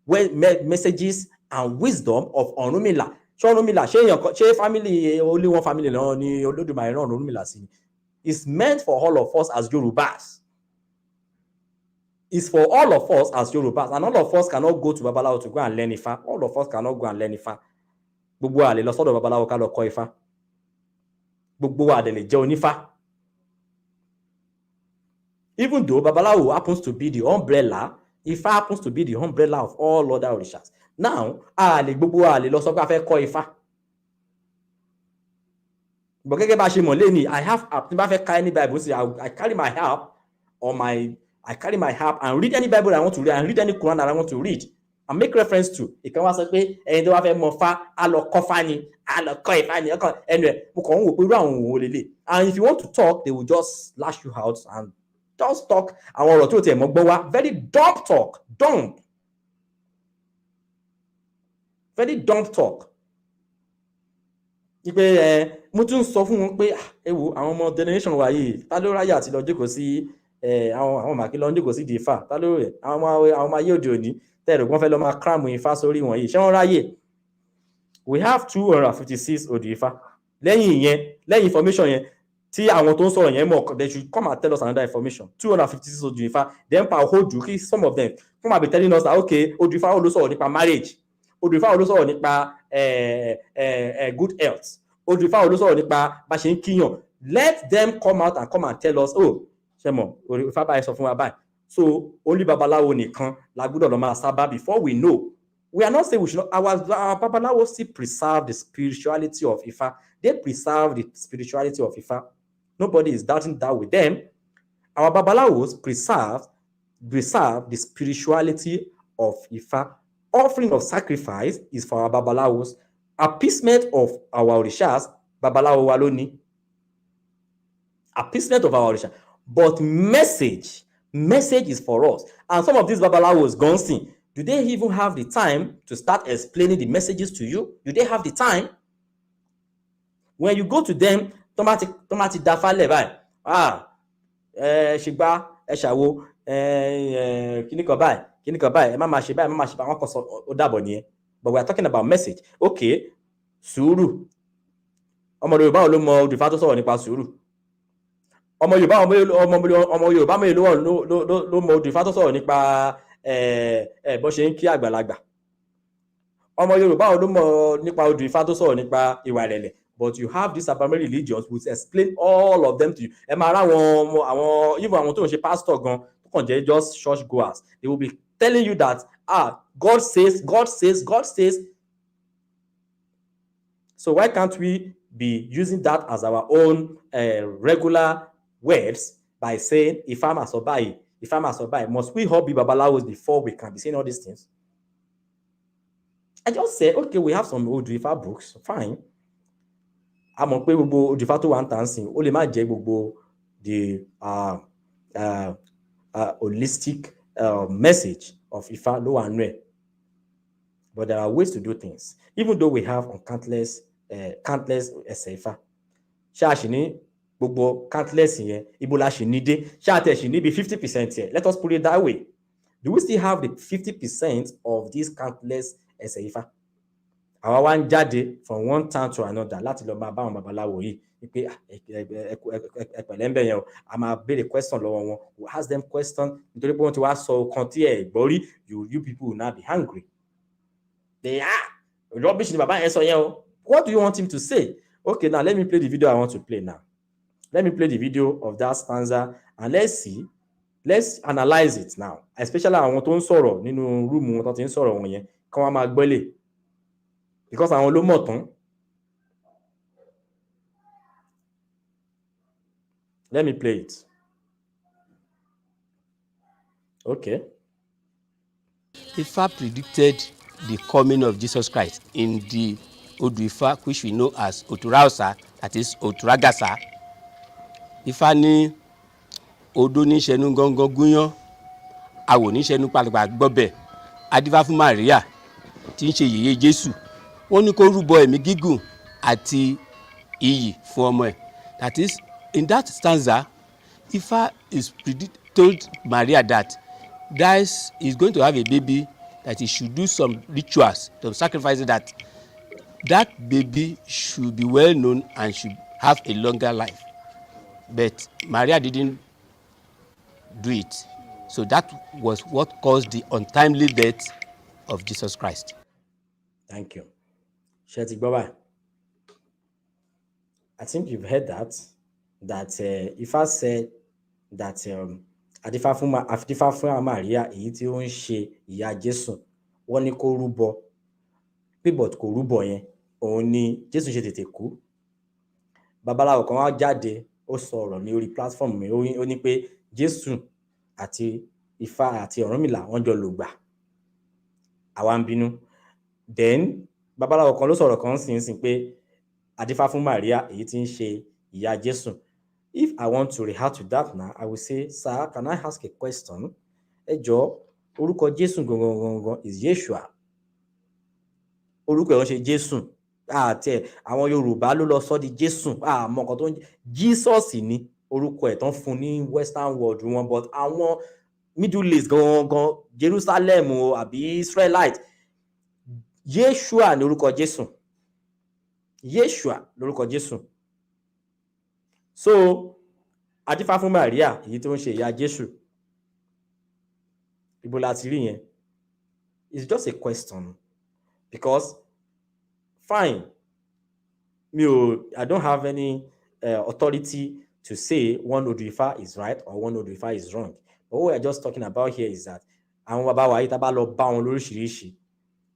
and wisdom of Ọ̀rúnmìlà. Ṣé Ọ̀rúnmìlà ṣé family, only one family lọ ni Olódùmarè rán Ọ̀rúnmìlà sí? It's meant for all of us as Yorùbás. It's for all of us as Yorùbás, and all of us cannot go to babalawo to go and learn Ifa. All of us cannot go and learn Ifa. Gbogbo wa lè lọ sọ́dọ̀ babalawo ká lọ kọ́ Ifá. Gbogbo wa dẹ̀ lè jẹ́ onífá. Even though babalawo happens to be the umbrella, Ifa happens to be the umbrella of all other orishas. Now, gbogbo wa lè lọ sọ pé a fẹ́ kọ́ Ifá. But gẹ́gẹ́ bá ṣe mọ̀ lẹ́ni, I have app. Tí bá fẹ́ ka any Bible, I carry my app and read any Bible I want to read, and read any Quran that I want to read, and make reference to. Ìkan wá sọ pé ẹni tó wá fẹ́ mọ̀ Fá, á lọ kọ́ Fá ni, á lọ kọ́ Ifá ni. Anyway, mo kàn ń wò pé irú àwọn òwò lélẹ̀. And if you want to talk, they will just lash you out and just talk. Àwọn ọ̀rọ̀ tí ó tiẹ̀ mọ́ gbọ́ wá, very dumb talk, dumb. Very dumb talk. Ìpè mo tún sọ fún wọn pé ẹ wo àwọn ọmọ generation wa yìí, ta ló ráyè àti lọ jókòó sí àwọn màkì lọ jókòó sí di Ifá, ta ló rẹ̀ àwọn ọmọ ayé òde òní tẹ̀rù wọ́n fẹ́ lọ máa cram Ifá sórí wọn yìí, ṣé wọ́n ráyè? We have 256 odi Ifá. Lẹ́yìn information yẹn tí àwọn tó ń sọ̀rọ̀ yẹn mọ̀, they should come and tell us another information. 256 odi Ifá. Then pa Ohodu, some of them come and be telling us that okay, odi Ifá ló sọ̀rọ̀ nípa marriage, odi Ifá ló sọ̀rọ̀ nípa good health, odi Ifá ló sọ̀rọ̀ nípa bá ṣe ń kíyàn. Let them come out and tell us, oh, ṣé mọ̀, odi Ifá báyìí sọ fún wa báyìí. So only babalawo nìkan la gbọ́dọ̀ lọ máa sábà before we know. We are not saying we should not. Our babalawo still preserve the spirituality of Ifa. They preserve the spirituality of Ifa. Nobody is doubting that with them. Our babalawos preserve the spirituality of Ifa. Offering of sacrifice is for our babalawos. Appeasement of our orishas, babalawo waloni. Appeasement of our orishas. But message is for us. And some of these babalawos gone sing. Do they even have the time to start explaining the messages to you? Do they have the time? When you go to them, tomati dafale báyìí. Ṣìgbà ẹ̀ṣàwó kíníkan báyìí, ẹ má máa ṣe báyìí, wọ́n kàn sọ ó dàbọ̀ nìyẹn. But we are talking about message. Okay, sùúrù. Ọmọ Yorùbá ló mọ odi Ifá tó sọ̀rọ̀ nípa sùúrù. Ọmọ Yorùbá mélòó ló mọ odi Ifá tó sọ̀rọ̀ nípa bó ṣe ń kí àgbàlagbà. Ọmọ Yorùbá ló mọ̀ nípa odi Ifá tó sọ̀rọ̀ nípa ìwà ìrẹ̀lẹ̀. But you have these primary religions which explain all of them to you. Ẹ máa rá even àwọn tó ń ṣe pastor gan tó kàn jẹ́ just church goers. They will be telling you that God says. So why can't we be using that as our own regular words by saying Ifá máa sọ báyìí? Must we all be babalawos before we can be saying all these things? I just said, okay, we have some old Ifá books, fine. A mọ̀ pé gbogbo odi Ifá tó wà ń tà ń sìn, ó lè má jẹ́ gbogbo the holistic message of Ifá ló wà nú ẹ̀. But there are ways to do things. Even though we have countless ẹsẹ̀ Ifá. Ṣé a ṣì ní gbogbo countless yẹn, ibo la ṣì ní dé? Ṣé a tẹ̀ ṣì ní bí 50% yẹn? Let us put it that way. Do we still have the 50% of these countless ẹsẹ̀ Ifá? àwa wá ń jáde from one town to another láti lọ máa bá àwọn babaláwo yìí wípé ẹ pẹ̀lẹ́ ń bẹ̀ yẹn o, a máa béèrè question lọ́wọ́ wọn, we ask them question nítorí pé wọ́n ti wá sọ kan tí ẹ gbọ́ rí, you people will now be angry. They rubbish ni bàbá yẹn sọ yẹn o. What do you want him to say? Okay, now let me play the video I want to play now. Let me play the video of that stanza and let's analyze it now. Especially àwọn tó ń sọ̀rọ̀ nínú rúùmù wọn tó ti ń sọ̀rọ̀ wọn yẹn kí wọ́n máa gbọ́lẹ̀. Because àwọn ló mọ̀ tán. Let me play it. Okay. Ifa predicted the coming of Jesus Christ in the Odu Ifa, which we know as Oturausa, that is Oturagasa. Ifa ní odó ní ṣẹnu gángan gúnyán, àwò ní ṣẹnu pàlùpà gbọ́bẹ̀, adífá fún Maria tí ń ṣe yèyé Jésù. Wọ́n ní kó rúbọ ẹ̀mí gígùn àti iyì fún ọmọ ẹ̀. That is, in that stanza, Ifa told Maria that Dice is going to have a baby, that he should do some rituals, some sacrifices, that baby should be well known and should have a longer life. But Maria didn't do it. So that was what caused the untimely death of Jesus Christ. Thank you. Sheti Baba. I think you've heard that Ifa said that Adífá fún Maria èyí tí ó ń ṣe ìyá Jésù, wọ́n ní kó rúbọ, but kò rúbọ yẹn, òun ni Jésù ṣe tètè kú. Babaláwo kan wá jáde, ó sọ̀rọ̀ ní orí platform mi, ó ní pé Jésù àti Ifá àti Ọ̀rúnmìlà wọ́n jọ lògbà. Àwa ń bínú. Then babaláwo kan ló sọ̀rọ̀ kan sìn pé Adífá fún Maria èyí tí ń ṣe ìyá Jésù. If I want to react to that now, I will say, sir, can I ask a question? Ẹ jọ̀ọ́, orúkọ Jésù gangan is Yeshua. Orúkọ ẹ̀ ń ṣe Jésù. Àwọn Yorùbá ló lọ sọ di Jésù. Mọ nǹkan tó ń Jesus ni orúkọ ẹ̀ tán fún ní Western world wọn, but àwọn Middle East gangan, Jerusalem o àbí Israelite, Yeshua ni orúkọ Jésù. Yeshua lórúkọ Jésù. So, Adífá fún Maria èyí tó ń ṣe ìyá Jésù, ibo la ti rí yẹn? It's just a question, because fine, I don't have any authority to say one Odu Ifa is right or one Odu Ifa is wrong. But what we're just talking about here is that àwọn bàbá wa yìí tá bá lọ bá wọn lóríṣiríṣi,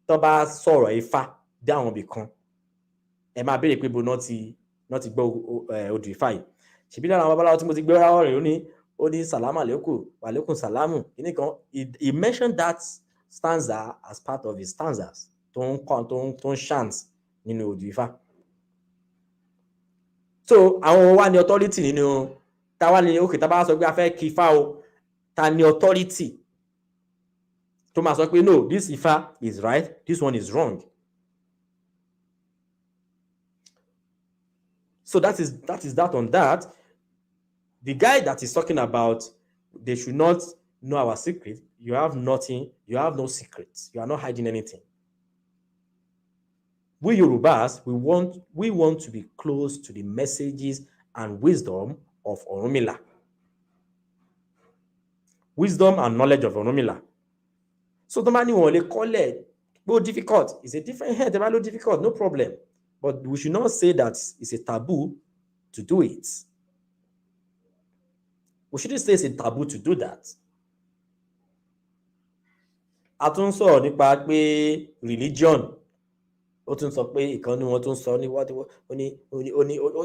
tó bá sọ̀rọ̀ Ifá dé àwọn ibì kan, ẹ máa béèrè pé bo náà ti gbọ́ Odu Ifa yìí. Ṣèbí lára àwọn babaláwo tí mo ti gbé ráwọ̀ rẹ̀ ó ní sàlámù àlékún wàlékún sàlámù kíní kan. He mentioned that stanza as part of his stanzas tó ń chant nínú Odu Ifa. So àwọn wá ní authority nínú táwa ní òkè tá bá sọ pé a fẹ́ kí Ifá o, ta ní authority tó máa sọ pé no, this Ifa is right, this one is wrong. So that is that on that. The guy that is talking about they should not know our secret, you have nothing, you have no secrets, you are not hiding anything. We Yorubas, we want to be close to the messages and wisdom of Ọ̀rúnmìlà. Wisdom and knowledge of Ọ̀rúnmìlà. So the man won't call it difficult. It's a different head, the difficult, no problem. But we should not say that it's a taboo to do it. We shouldn't say it's a taboo to do that. A tún sọ̀rọ̀ nípa pé religion. Ó tún sọ pé ìkan ní wọn tún sọ ní what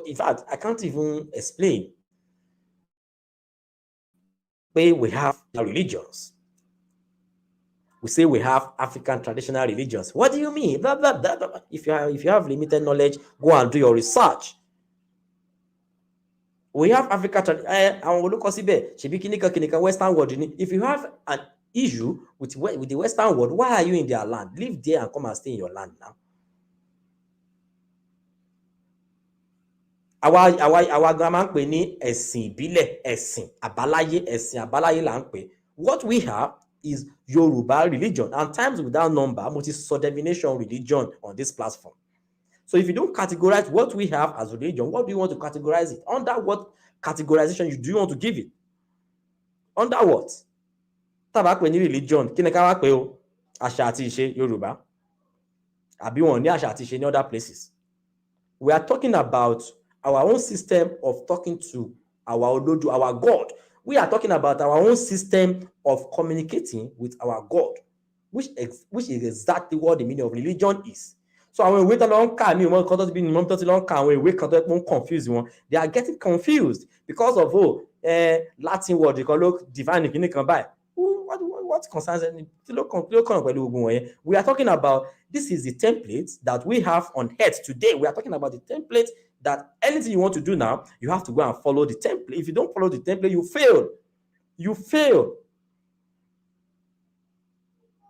in fact, I can't even explain. Pé we have religions. We say we have African traditional religions. What do you mean? Blah, blah, blah, blah. If you have limited knowledge, go and do your research. We have African traditional Western world. If you have an issue with the Western world, why are you in their land? Live there and come and stay in your land now. Our grandma pè ní ẹ̀sìn ìbílẹ̀, ẹ̀sìn àbáláyé là ń pè. What we have is Yoruba religion. And times without number, mo ti sọ definition religion on this platform. So if you don't categorize what we have as religion, what do you want to categorize it? Under what categorization do you want to give it? Under what? Tá bá pè ní religion, kí ni ká wá pè o? Àṣà àti ìṣe Yorùbá. Àbí wọn ní àṣà àti ìṣe ní other places. We are talking about our own system of talking to our Olodu, our God. We are talking about our own system of communicating with our God, which is exactly what the meaning of religion is. So àwọn ìwé tó lọ ń kà mí ìmọ̀ nǹkan tó ti bí ní mọ́tò tí lọ ń kà àwọn ìwé kan tó ń confuse wọn, they are getting confused because of Latin word kan ló define kìíní kan báyìí. What concerns any? We are talking about this is the template that we have on earth today. We are talking about the template that anything you want to do now, you have to go and follow the template. If you don't follow the template, you fail. You fail.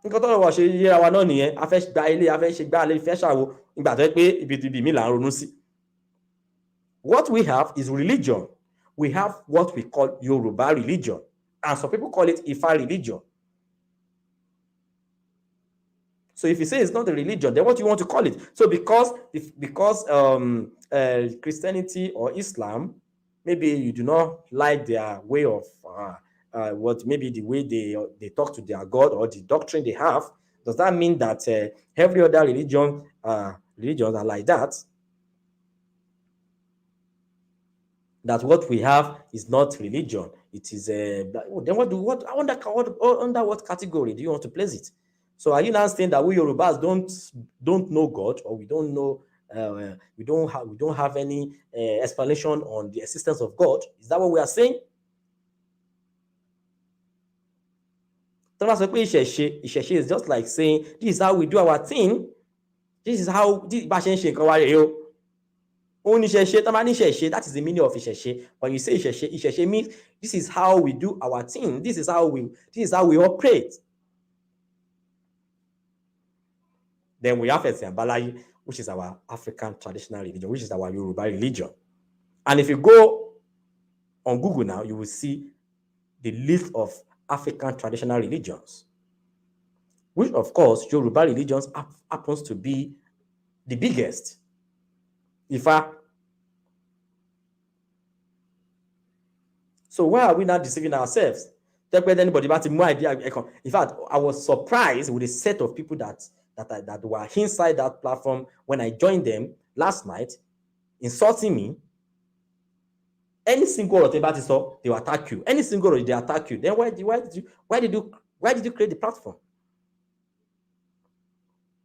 Nǹkan tó lọ wọ̀ ṣe yẹra wa náà nìyẹn. A fẹ́ gba ilé, a fẹ́ ṣe gbá ilé, fẹ́ ṣàwo. Ìgbà tó yẹ pé ibi mi là ń ronú sí. What we have is religion. We have what we call Yoruba religion. And some people call it Ifa religion. So if you say it's not a religion, then what do you want to call it? So because Christianity or Islam, maybe you do not like their way of maybe the way they talk to their God or the doctrine they have, does that mean that every other religions are like that? That what we have is not religion. It is then under what category do you want to place it? So are you now saying that we Yorubas don't know God, or we don't know we don't have any explanation on the existence of God? Is that what we are saying? Ìṣẹ̀ṣe is just like saying this is how we do our thing. This is how bá ṣe ń ṣe nǹkan wa rèé o. That is the meaning of ìṣẹ̀ṣe. When you say ìṣẹ̀ṣe means this is how we do our thing. This is how we operate. Then we have Abalaye, which is our African traditional religion, which is our Yoruba religion. And if you go on Google now, you will see the list of African traditional religions, which of course Yoruba religions happens to be the biggest. So why are we not deceiving ourselves? Anybody about more idea? In fact, I was surprised with the set of people that were inside that platform when I joined them last night, insulting me. Any single word about it, they will attack you. Any single word they attack you. Then why did you create the platform?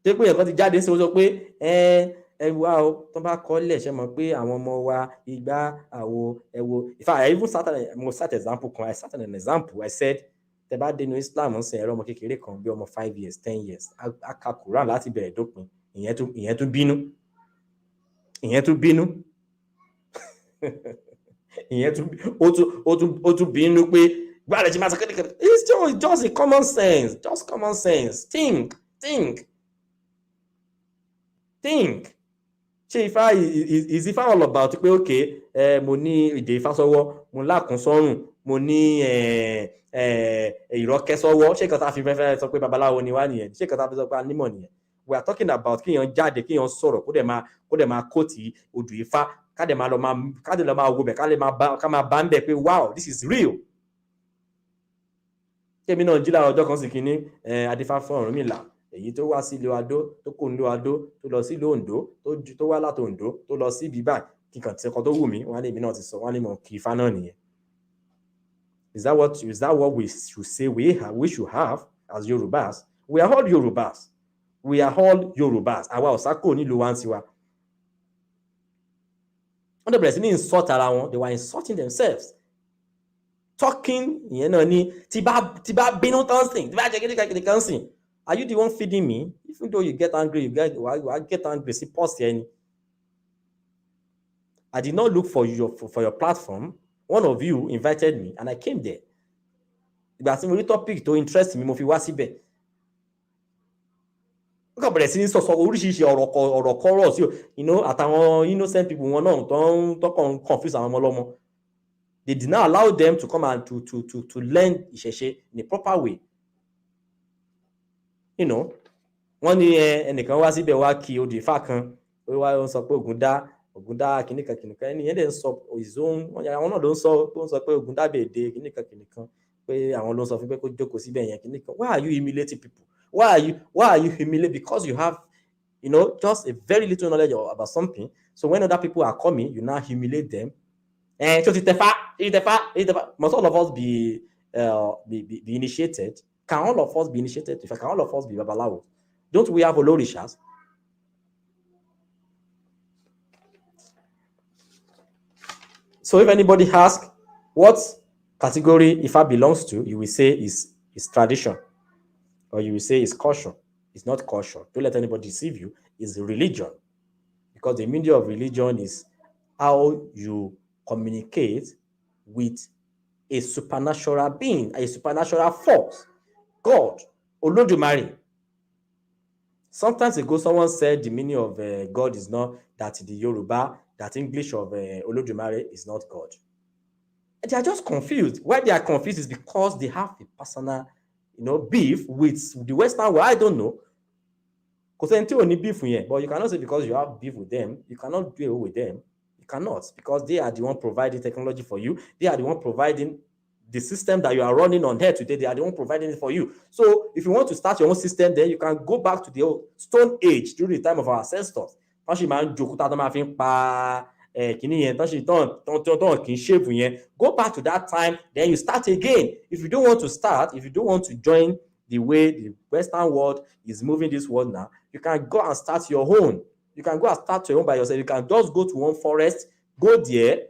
Take me about the jáde sí ojo pé ẹ wá o tó bá kọ́lẹ̀ ṣe mọ̀ pé àwọn ọmọ wa ìgbà àwo ẹ̀wò. In fact, I even started an example. I said, tẹ́ bá dénú Islam ń sin ẹ̀rọ ọmọ kékeré kan bí ọmọ 5 years 10 years a ka Quran láti bẹ̀rẹ̀ dópin, ìyẹn tún bínú ìyẹn tún bínú pé gbàdé ṣe máa sọ kékeré. It's just a common sense, think. Ṣé Ifá is Ifá all about pé okay mo ní ìdè Ifá sọ́wọ́, mo lákùn sọ́rùn, mo ní ìrọ́kẹ́ sọ́wọ́, ṣé kan tá fi fẹ́fẹ́ sọ pé babalawo ni wá nìyẹn, ṣé kan tá fi sọ pé anímọ̀ nìyẹn? We are talking about kíyàn jáde, kíyàn sọ̀rọ̀, kó dẹ̀ máa kóòtì odù Ifá, ká dẹ̀ máa lọ máa wo bẹ̀, ká máa bá ń bẹ̀ pé wow, this is real. Kémi náà jí lára ọjọ́ kan sì kíní adífá fún Ọ̀rúnmìlà, èyí tó wá sí ìlú Adó, tó kó ìlú Adó, tó lọ sí ìlú Oǹdó, tó wá láti Oǹdó, tó lọ sí bíbá, kíkan tí ọkọ̀ tó wù mí, wọ́n á lè mí náà ti sọ, wọ́n á lè mọ̀ kí Ifá náà nìyẹn. Is that what we should say we should have as Yorubas? We are all Yorubas. Àwa ọ̀sákò nílùú wa ń tiwa. Wọ́n dẹ̀ bẹ̀rẹ̀ sí ní insult ara wọn. They were insulting themselves. Talking, ìyẹn náà ni tí bá bínú tán sìn, tí bá jẹ́ kékeré kan sìn. Are you the one feeding me? Even though you get angry, you get angry. See, pause here. I did not look for your platform. One of you invited me, and I came there. Ìgbà tí mo rí topic tó interest mi, mo fi wá síbẹ̀. Ó kàn bẹ̀rẹ̀ sí ní sọ̀sọ̀ oríṣiríṣi ọ̀rọ̀ kọ́rọ̀ sí àtàwọn innocent people wọn náà tó kàn confuse àwọn ọmọ ọlọ́mọ. They did not allow them to come and to learn ìṣẹ̀ṣe in a proper way. you know, wọ́n ní ẹnìkan wá síbẹ̀ wá kí odù Ifá kan ó wá ń sọ pé Ògún dá kìnìkan ẹni yẹn dẹ̀ ń sọ ìzóhun àwọn náà ló ń sọ pé Ògún dá bèèdè kìnìkan pé àwọn ló ń sọ fún pé kó jókòó síbẹ̀ yẹn kìnìkan. Why are you humiliating people? Why are you humiliating? Because you have, you know, just a very little knowledge about something. So when other people are coming, you now humiliate them. And so must all of us be initiated? Can all of us be initiated? Can all of us be babalawo? Don't we have olorishas? So if anybody asks what category Ifa belongs to, you will say is tradition, or you will say is culture. It's not culture. Don't let anybody deceive you. It's religion, because the meaning of religion is how you communicate with a supernatural being, a supernatural force, God, Olodumare. Sometimes ago, someone said the meaning of God is not that the Yoruba, that English of Olodumare is not God. And they are just confused. Why they are confused is because they have a personal, you know, beef with the Western world. I don't know. Because only beef here, but you cannot say because you have beef with them, you cannot deal with them. You cannot, because they are the one providing technology for you. They are the one providing the system that you are running on here today. They are the one providing it for you. So if you want to start your own system, then you can go back to the old Stone Age during the time of our ancestors. Go back to that time, then you start again. If you don't want to start, if you don't want to join the way the Western world is moving this world now, you can go and start your own. You can go and start your own by yourself. You can just go to one forest, go there,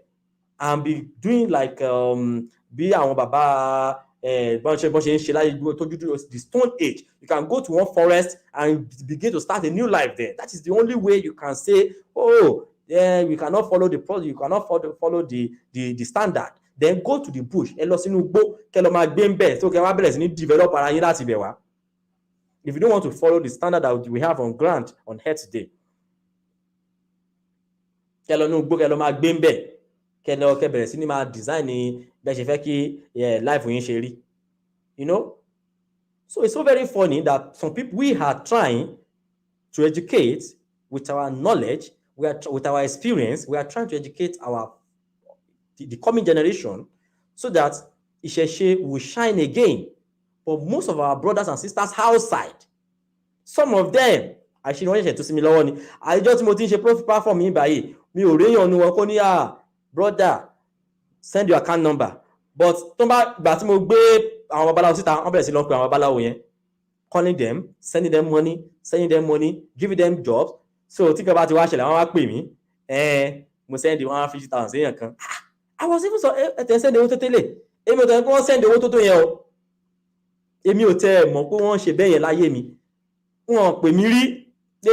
and be doing like be àwọn bàbá the Stone Age. You can go to one forest and begin to start a new life there. That is the only way you can say, oh, yeah, we cannot follow the process. You cannot follow the standard. Then go to the bush. So if you don't want to follow the standard that we have on ground on earth today, design life, you know. So it's so very funny that some people, we are trying to educate with our knowledge, with our experience, we are trying to educate the coming generation so that Isheshe will shine again. But most of our brothers and sisters outside, some of them, actually, wọ́n ṣẹ̀ṣẹ̀ tó sí mi lọ́wọ́ ni àìjọ́ tí mo ti ń ṣe platform yìí báyìí mi ò réyàn nu wọn kó ní brother send your account number, but tó bá gbà tí mo gbé àwọn babaláwo síta wọ́n bẹ̀rẹ̀ sí lọ pé àwọn babaláwo yẹn, calling them, sending them money, giving them jobs. So tí kan bá ti wá ṣẹlẹ̀ wọ́n wá pè mí mo send 150,000 séèyàn kan. I was even so ẹ̀tẹ̀ send owó tó tẹ́lẹ̀ èmi ò tẹ̀ pé wọ́n send owó tó yẹn o, èmi ò tẹ̀ mọ̀ pé wọ́n ṣe bẹ́ẹ̀ yẹn láyé mi. Wọ́n pè mí rí pé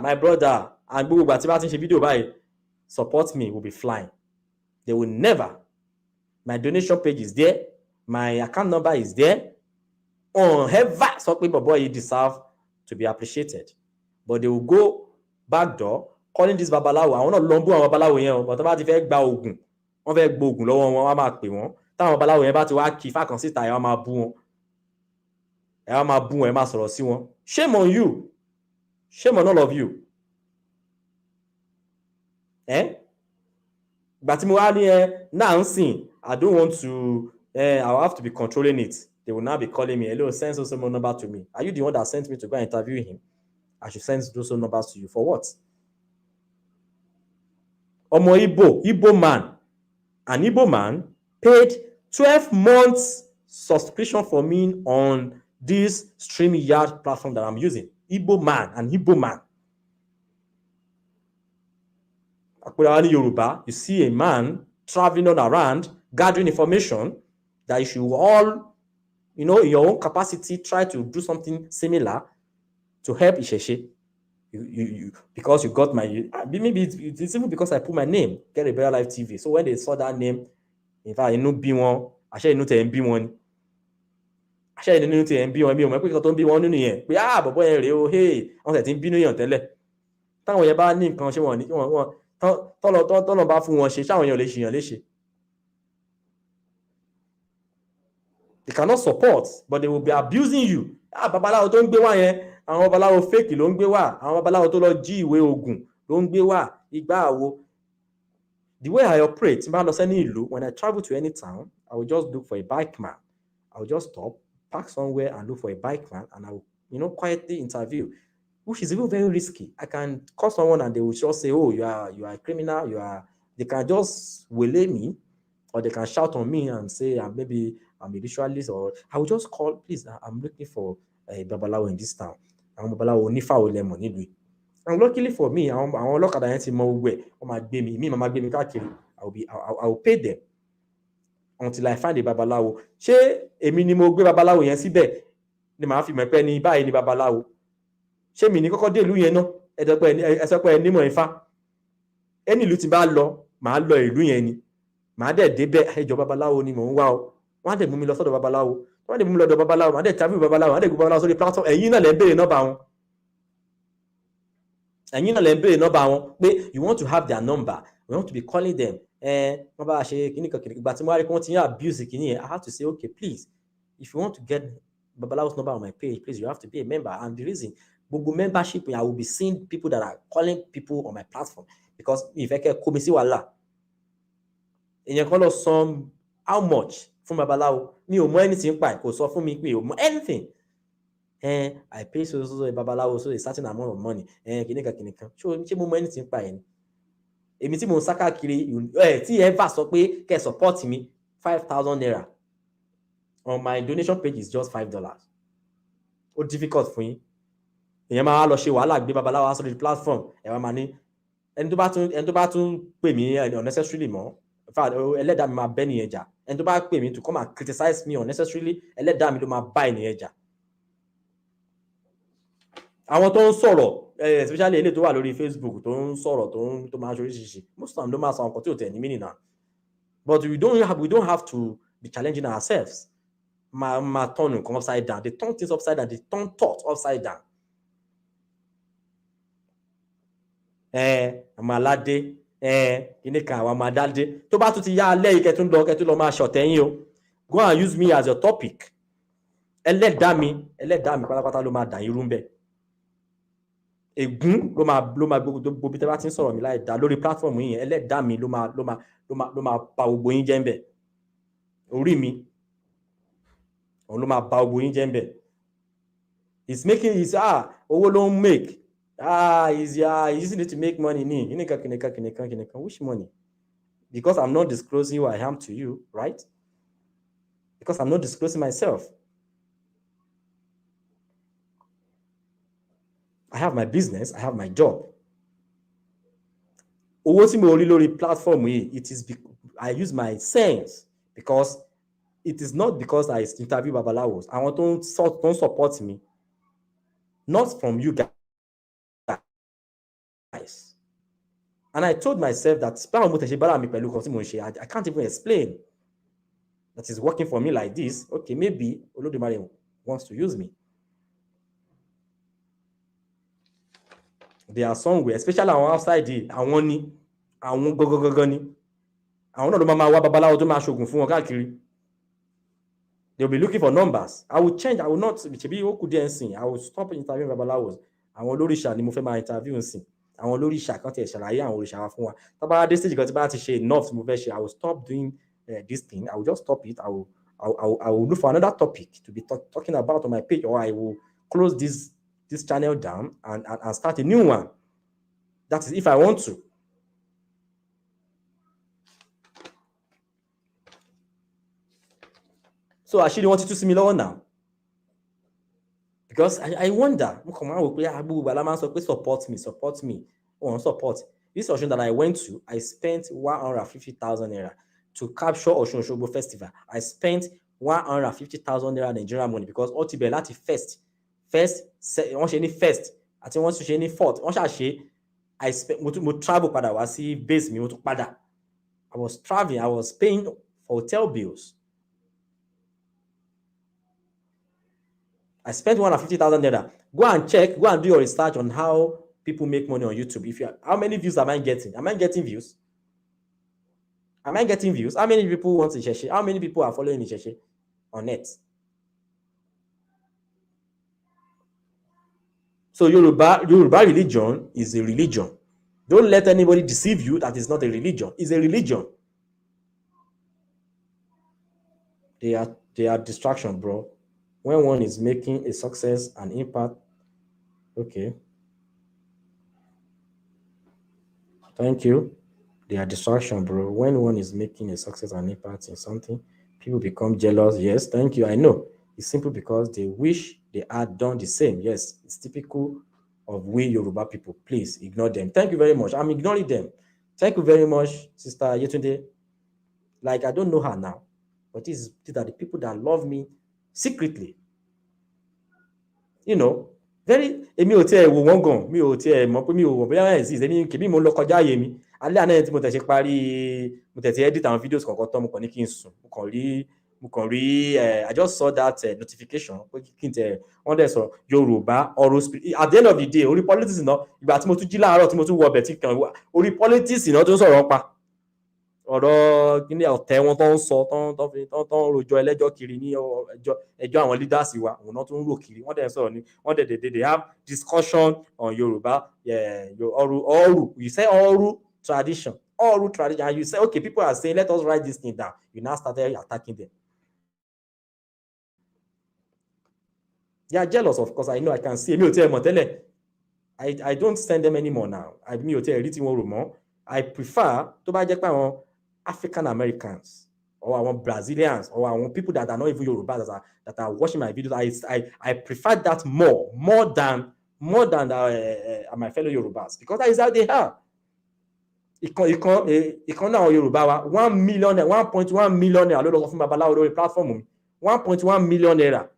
my brother, and gbogbo ìgbà tí bá ti ń ṣe fídíò báyìí, support me will be flying. They will never. My donation page is there, my account number is there. Ever sọ pé boy, you deserve to be appreciated, but they will go back door calling this babalawo. Àwọn náà lọ ń bú àwọn babalawo yẹn o, but tó bá ti fẹ́ gba oògùn, wọ́n fẹ́ gba oògùn lọ́wọ́ wọn, wọ́n máa pè wọ́n. Táwọn babalawo yẹn bá ti wá kí Ifá kan síta, ẹ wá máa bú wọn, ẹ máa sọ̀rọ̀ sí wọn. Shame on you, shame on all of you. Ìgbà tí mo wá ní náà ń sìn, I don't want to, I will have to be controlling it. They will now be calling me, hello, send so number to me. Are you the one that sent me to go and interview him? I should send those numbers to you for what? Ọmọ Igbo man, an Igbo man paid 12 months subscription for me on this StreamYard platform that I'm using. Igbo man, an Igbo man. Yoruba, you see a man traveling on around, gathering information that you should all, in your own capacity, try to do something similar to help Isheshe. You because you got my, maybe it's even because I put my name, Get a Better Life TV. So when they saw that name, in fact, B1, I share B1. I share B1, pé tó ń bí wọn nínú yẹn pé bọ̀bọ̀ yẹn rèé o, hey, wọ́n tẹ̀ tí ń bínú yàn tẹ́lẹ̀. Táwọn yẹn bá ní nǹkan ṣe wọ́n tọ́lọ̀ bá fún wọn ṣe, ṣáwọn yẹn ò lè ṣèyàn léṣe. They cannot support, but they will be abusing you. babaláwo tó ń gbé wá yẹn àwọn babaláwo fake ló ń gbé wá, àwọn babaláwo tó lọ jí ìwé oògùn ló ń gbé wá, igbá àwo. The way I operate, when I travel to any town, I will just look for a bike man. I will just stop, park somewhere and look for a bike man, and I will, quietly interview, which is even very risky. I can call someone and they will just say, oh, you are a criminal, they can just waylay me, or they can shout on me and say, maybe I'm a ritualist, or I will just call, please, I'm looking for a babalawo in this town. I'm babalawo Ifa Olemo nílùú. And luckily for me, àwọn ọlọ́kadà yẹn ti mọ gbogbo ẹ̀, wọ́n máa gbé mi, máa gbé mi káàkiri. I will pay them until I find a babalawo. Ṣé èmi ni mo gbé babalawo yẹn síbẹ̀ ni màá fi mọ̀ pé ní báyìí ni babalawo? Ṣé mi ní kọ́kọ́ dé ìlú yẹn náà? Ẹ sọ pé ẹ nímọ̀ Ifá. Ẹni ìlú tí bá lọ, màá lọ ìlú yẹn ni. Màá dẹ̀ débẹ̀, ẹjọ́ babaláwo ni mò ń wá o. Wọ́n á dẹ̀ mú mi lọ sọ́dọ̀ babaláwo. Wọ́n á dẹ̀ mú mi lọ́dọ̀ babaláwo. Màá dẹ̀ interview babaláwo. Màá dẹ̀ gbé babaláwo sórí platform. Ẹ̀yin náà lẹ ń béèrè nọ́mbà wọn. Ẹ̀yin náà lẹ ń béèrè nọ́mbà wọn pé you want to have their number. We want to be calling them. Wọ́n bá ṣe kíní kan. Ìgbà tí mo wá rí pé wọ́n ti ń abuse kíní yẹn, I have to say, okay, please, if you want to get babalawo's number on my page, please, you have to be a member. And the reason, gbogbo membership, I will be seeing people that are calling people on my platform because if I can kó mi sí wàhálà. Èèyàn kan lọ san how much fún babalawo? Mi ò mọ anything pa ẹ̀, kò sọ fún mi pé ò mọ anything. I pay so a babalawo so a certain amount of money. Kìnìkan. Ṣé mo mọ anything pa ẹ̀ ni? Èmi tí mo ń sá káàkiri, tí ẹ bá sọ pé kẹ́ support mi, 5,000 naira. On my donation page is just $5. Ó difficult fún yín. Èèyàn máa lọ ṣe wàhálà gbé babaláwo wá sórí platform. Ẹ wá máa ní ẹni tó bá tún pè mí unnecessarily mọ́. In fact, ẹlẹ́dàá mi máa bẹ́ nìyẹn jà. Ẹni tó bá pè mí to come and criticize me unnecessarily, ẹlẹ́dàá mi ló máa bá ènìyàn jà. Àwọn tó ń sọ̀rọ̀, especially eléyìí tó wà lórí Facebook tó ń sọ̀rọ̀ tó máa ń ṣe oríṣiríṣi, most of them ló máa sọ nǹkan tí ò tẹ̀ ní meaning náà. But we don't have to be challenging ourselves. Ma turn nǹkan upside down. They turn things upside down. They turn thoughts upside down. Àmọ́ aládé, kíní kan àwọn ọmọ adádé. Tó bá tún ti yá alẹ́ yìí kẹ́tún lọ máa ṣọ̀tẹ̀yìn o. Go and use me as your topic. Ẹlẹ́dàá mi pátápátá ló máa dà yín rú ń bẹ̀. Ègún ló máa gbogbo bí tẹ́ bá ti ń sọ̀rọ̀ mi láì dá lórí platform yìí yẹn, ẹlẹ́dàá mi ló máa pa gbogbo yín jẹ́ ń bẹ̀. Orí mi òun ló máa ba gbogbo yín jẹ́ ń bẹ̀. He's making owó ló ń make. He's using it to make money ni. Kìnìkan. Which money? Because I'm not disclosing who I am to you, right? Because I'm not disclosing myself. I have my business, I have my job. Owó tí mo rí lórí platform yìí, I use my sense because it is not because I interview babalawos. Àwọn tó ń support me, not from you guys. And I told myself that I can't even explain that is working for me like this. Okay, maybe Olódùmarè wants to use me. There are somewhere, especially àwọn outside here, àwọn gogogogo ni. Àwọn náà ló máa wá babaláwo tó máa ṣògùn fún wọn káàkiri. They'll be looking for numbers. I will change. I will not. I will stop interviewing babalawos. Àwọn olóríṣà ni mo fẹ́ máa interview nsìn. Àwọn olóríṣà kan ti ṣàlàyé àwọn òrìṣà wa fún wa. Tá bá dé stage kan tí bá ti ṣe enough tí mo fẹ́ ṣe, I will stop doing this thing. I will just stop it. I will look for another topic to be talking about on my page, or I will close this channel down and start a new one. That is if I want to. So I actually wanted to see me lower now. Because I wonder, support me. Oh, support. This Osun that I went to, I spent 150,000 naira to capture Osun Osogbo Festival. I spent 150,000 naira Nigerian money because ultimately láti first, wọ́n ṣe ní first, àti wọ́n ṣe ní fourth, wọ́n ṣàṣe, I spent, mo travel padà wá sí base mi, mo tún padà. I was traveling, I was paying for hotel bills. I spent 150,000 naira. Go and check, go and do your research on how people make money on YouTube. How many views am I getting? Am I getting views? Am I getting views? How many people want Isheshe? How many people are following Isheshe on net? So Yoruba religion is a religion. Don't let anybody deceive you that it's not a religion. It's a religion. They are distraction, bro. When one is making a success and impact, okay. Thank you. They are distraction, bro. When one is making a success and impact in something, people become jealous. Yes, thank you. I know. It's simply because they wish they had done the same. Yes, it's typical of we Yoruba people. Please ignore them. Thank you very much. I'm ignoring them. Thank you very much, Sister Yetunde. Like, I don't know her now, but these are the people that love me secretly. You know, very èmi ò tiẹ̀ wò wọ́n gan, mi ò tiẹ̀ mọ̀ pé mi ò wọ̀ bóyá ẹ̀ sí èmi kèmí mo lọ kọjá ààyè mi. Alẹ́ àná yẹn tí mo tẹ̀ ṣe parí, mo tẹ̀ ti edit àwọn videos kọ̀ọ̀kan tán, mo kàn ní kí n sùn. Mo kàn rí I just saw that notification pé kí n tẹ̀ wọ́n dẹ̀ sọ Yorùbá oral spirit. At the end of the day, orí politics náà, ìgbà tí mo tún jí láàárọ̀ tí mo tún wọ ọbẹ̀ tí kan orí politics náà tó ń sọ̀rọ̀ pa. Ọ̀rọ̀ kíní ọ̀tẹ̀ wọn tó ń sọ tó ń rojọ́ ẹlẹ́jọ́ kiri ní ẹjọ́ àwọn leaders wa, òun náà tó ń rò kiri. Wọ́n dẹ̀ sọ̀rọ̀ ní wọ́n dẹ̀ they have discussion on Yorùbá, oral, you say oral tradition, and you say okay, people are saying let us write this thing down. You now started attacking them. They are jealous, of course. I know, I can see. Mi ò tiẹ̀ mọ̀ tẹ́lẹ̀. I don't send them anymore now. Mi ò tiẹ̀ rí tí wọ́n rò mọ́. I prefer tó bá jẹ́ pé àwọn African Americans or àwọn Brazilians or àwọn people that are not even Yoruba that are watching my videos, I prefer that more than my fellow Yorubas, because that is how they are. Ìkan náà àwọn Yorùbá wa 1.1 million naira ló lọ fún babaláwo lórí platform mi. 1.1 million naira.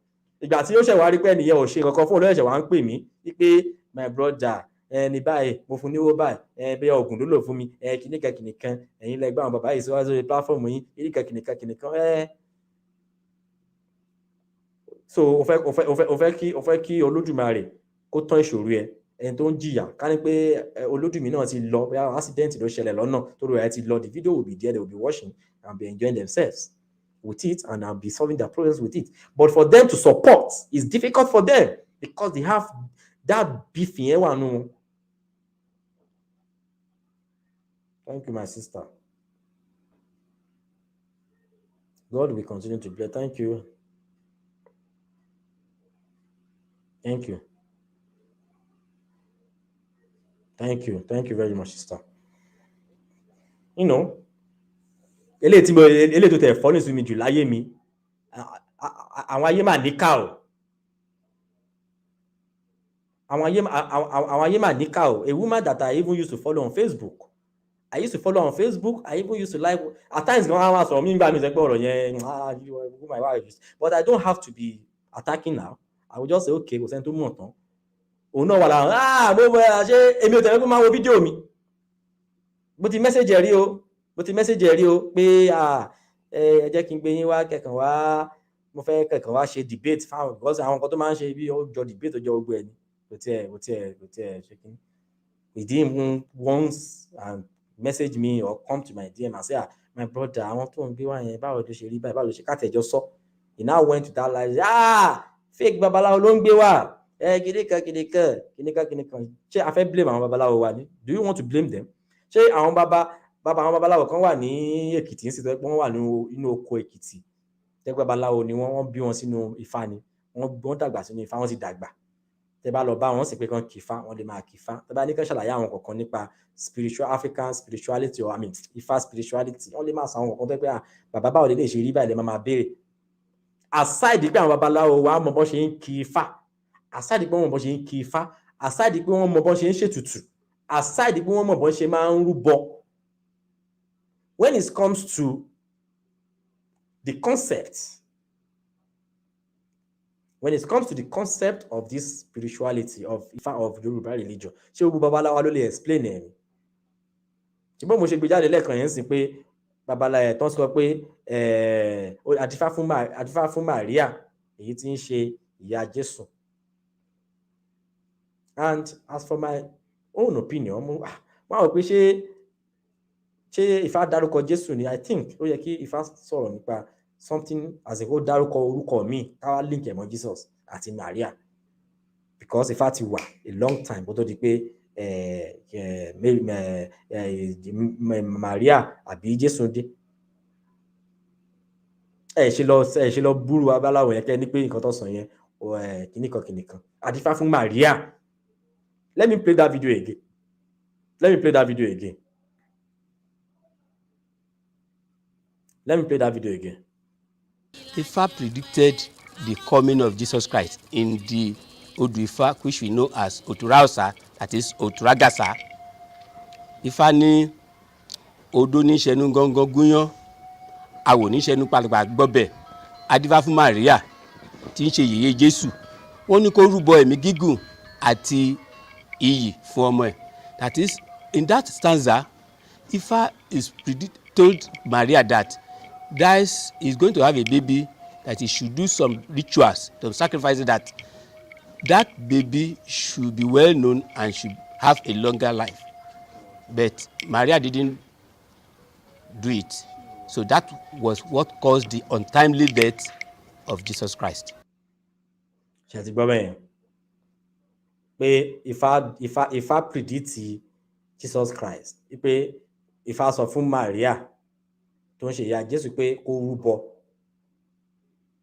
Ìgbà tí ó ṣẹ̀ wá rí pé ẹnìyẹn ò ṣe kankan fún olóyè ṣẹ̀ wá ń pè mí wípé my brother ẹni báyìí mo fún níwó báyìí bẹ́ẹ̀ ọ̀gùn ló lò fún mi kìnìkan ẹ̀yin lẹ gbà àwọn bàbá yìí síwájú lórí platform yín kìnìkan. So o fẹ́ kí Olódùmarè kó tán ìṣòro ẹ ẹni tó ń jìyà ká ní pé Olódùmí náà ti lọ bí àwọn accident ló ṣẹlẹ̀ lọ́nà tó rẹ̀ ti lọ, the video will be there, they will be watching and be enjoying themselves with it, and I'll be solving their problems with it. But for them to support is difficult for them because they have that beef in everyone. Thank you, my sister. God will continue to bless. Thank you. Thank you. Thank you. Thank you very much, sister. You know, eléyìí tó tẹ̀ fọ́ ní mi jù láyé mi, àwọn ayé mà níkà o. Àwọn ayé mà níkà o. A woman that I even used to follow on Facebook. I used to follow on Facebook. I even used to like, at times, but I don't have to be attacking now. I will just say, okay, we'll send to Monton. Oh no, èmi ò tẹ̀lé pé máa wo fídíò mi. Mo ti message rí o pé ẹ jẹ́ kí n gbé yín wá kẹ̀kàn wá, mo fẹ́ kẹ̀kàn wá ṣe debate fáwọn, because àwọn nǹkan tó máa ń ṣe bí ó jọ debate, ó jọ gbogbo ẹ̀ ni. Kò tiẹ̀ ṣe kí ni. He didn't even once message me or come to my DM and say, my brother, àwọn tó ń gbé wá yẹn báwo ló ṣe rí báyìí, báwo ló ṣe kàtẹ́jọ́ sọ. He now went to that line, fake babaláwo ló ń gbé wá. Kìnìkan. Ṣé a fẹ́ blame àwọn babaláwo wa ni? Do you want to blame them? Ṣé àwọn àwọn babaláwo kan wà ní Èkìtì ń sì tẹ́ pé wọ́n wà nínú oko Èkìtì tẹ́ pé babaláwo ni wọ́n bí wọn sínú Ifá ni, wọ́n dàgbà sínú Ifá, wọ́n sì dàgbà. Tẹ́ bá lọ bá wọn sì pé kan kìfá, wọ́n lè máa kìfá. Tẹ́ bá ní kán ṣàlàyé àwọn kọ̀ọ̀kan nípa African spirituality or Ifá spirituality, wọ́n lè máa sọ àwọn kọ̀ọ̀kan tẹ́ pé bàbá báwo lè ṣe rí báyìí lè máa béèrè. Aside pé àwọn babaláwo wa mọ bọ́n ṣe ń kí Ifá, aside pé wọ́n mọ bọ́n ṣe ń kí Ifá, aside pé wọ́n mọ bọ́n ṣe ń ṣètùtù, aside pé wọ́n mọ bọ́n ṣe máa ń rúbọ. When it comes to the concept, of this spirituality of Ifá, of Yoruba religion, ṣé gbogbo babaláwo ló lè explain ẹ̀ ni? Ṣùgbọ́n mo ṣe gbé jáde lẹ́ẹ̀kan yẹn sí pé babaláwo tán sọ pé adífá fún Màríà èyí tí ń ṣe ìyá Jésù. And as for my own opinion, wọ́n á wò pé ṣé Ifá dárúkọ Jésù ni? I think ó yẹ kí Ifá sọ̀rọ̀ nípa something as a whole, dárúkọ orúkọ mi káwá link ẹ̀ mọ́ Jesus àti Maria. because Ifá ti wà a long time kó tó di pé Maria àbí Jésù dé. ẹ ṣe lọ búrú babaláwo yẹn kẹ́ ní pé nǹkan tó sọ yẹn kìnnìkan àdífá fún Maria. Let me play that video again. Let me play that video again. Ifa predicted the coming of Jesus Christ in the Odu Ifa, which we know as Oturausa, that is Oturagasa. Ifa ní odó ní ṣẹnu gángan gúnyán, àwò ní ṣẹnu pàlùpà gbọ́bẹ̀, adífá fún Maria tí ń ṣe yèyé Jésù. Wọ́n ní kó rúbọ ẹ̀mí gígùn àti iyì fún ọmọ ẹ̀. That is, in that stanza, Ifa told Maria that is going to have a baby, that he should do some rituals, some sacrifices, that baby should be well known and should have a longer life. But Maria didn't do it. So that was what caused the untimely death of Jesus Christ. Ṣé ti gbọ́ bẹ́ẹ̀ pé Ifá predict Jesus Christ pé Ifá sọ fún Maria tó ń ṣe ìyá Jésù pé kó rúbọ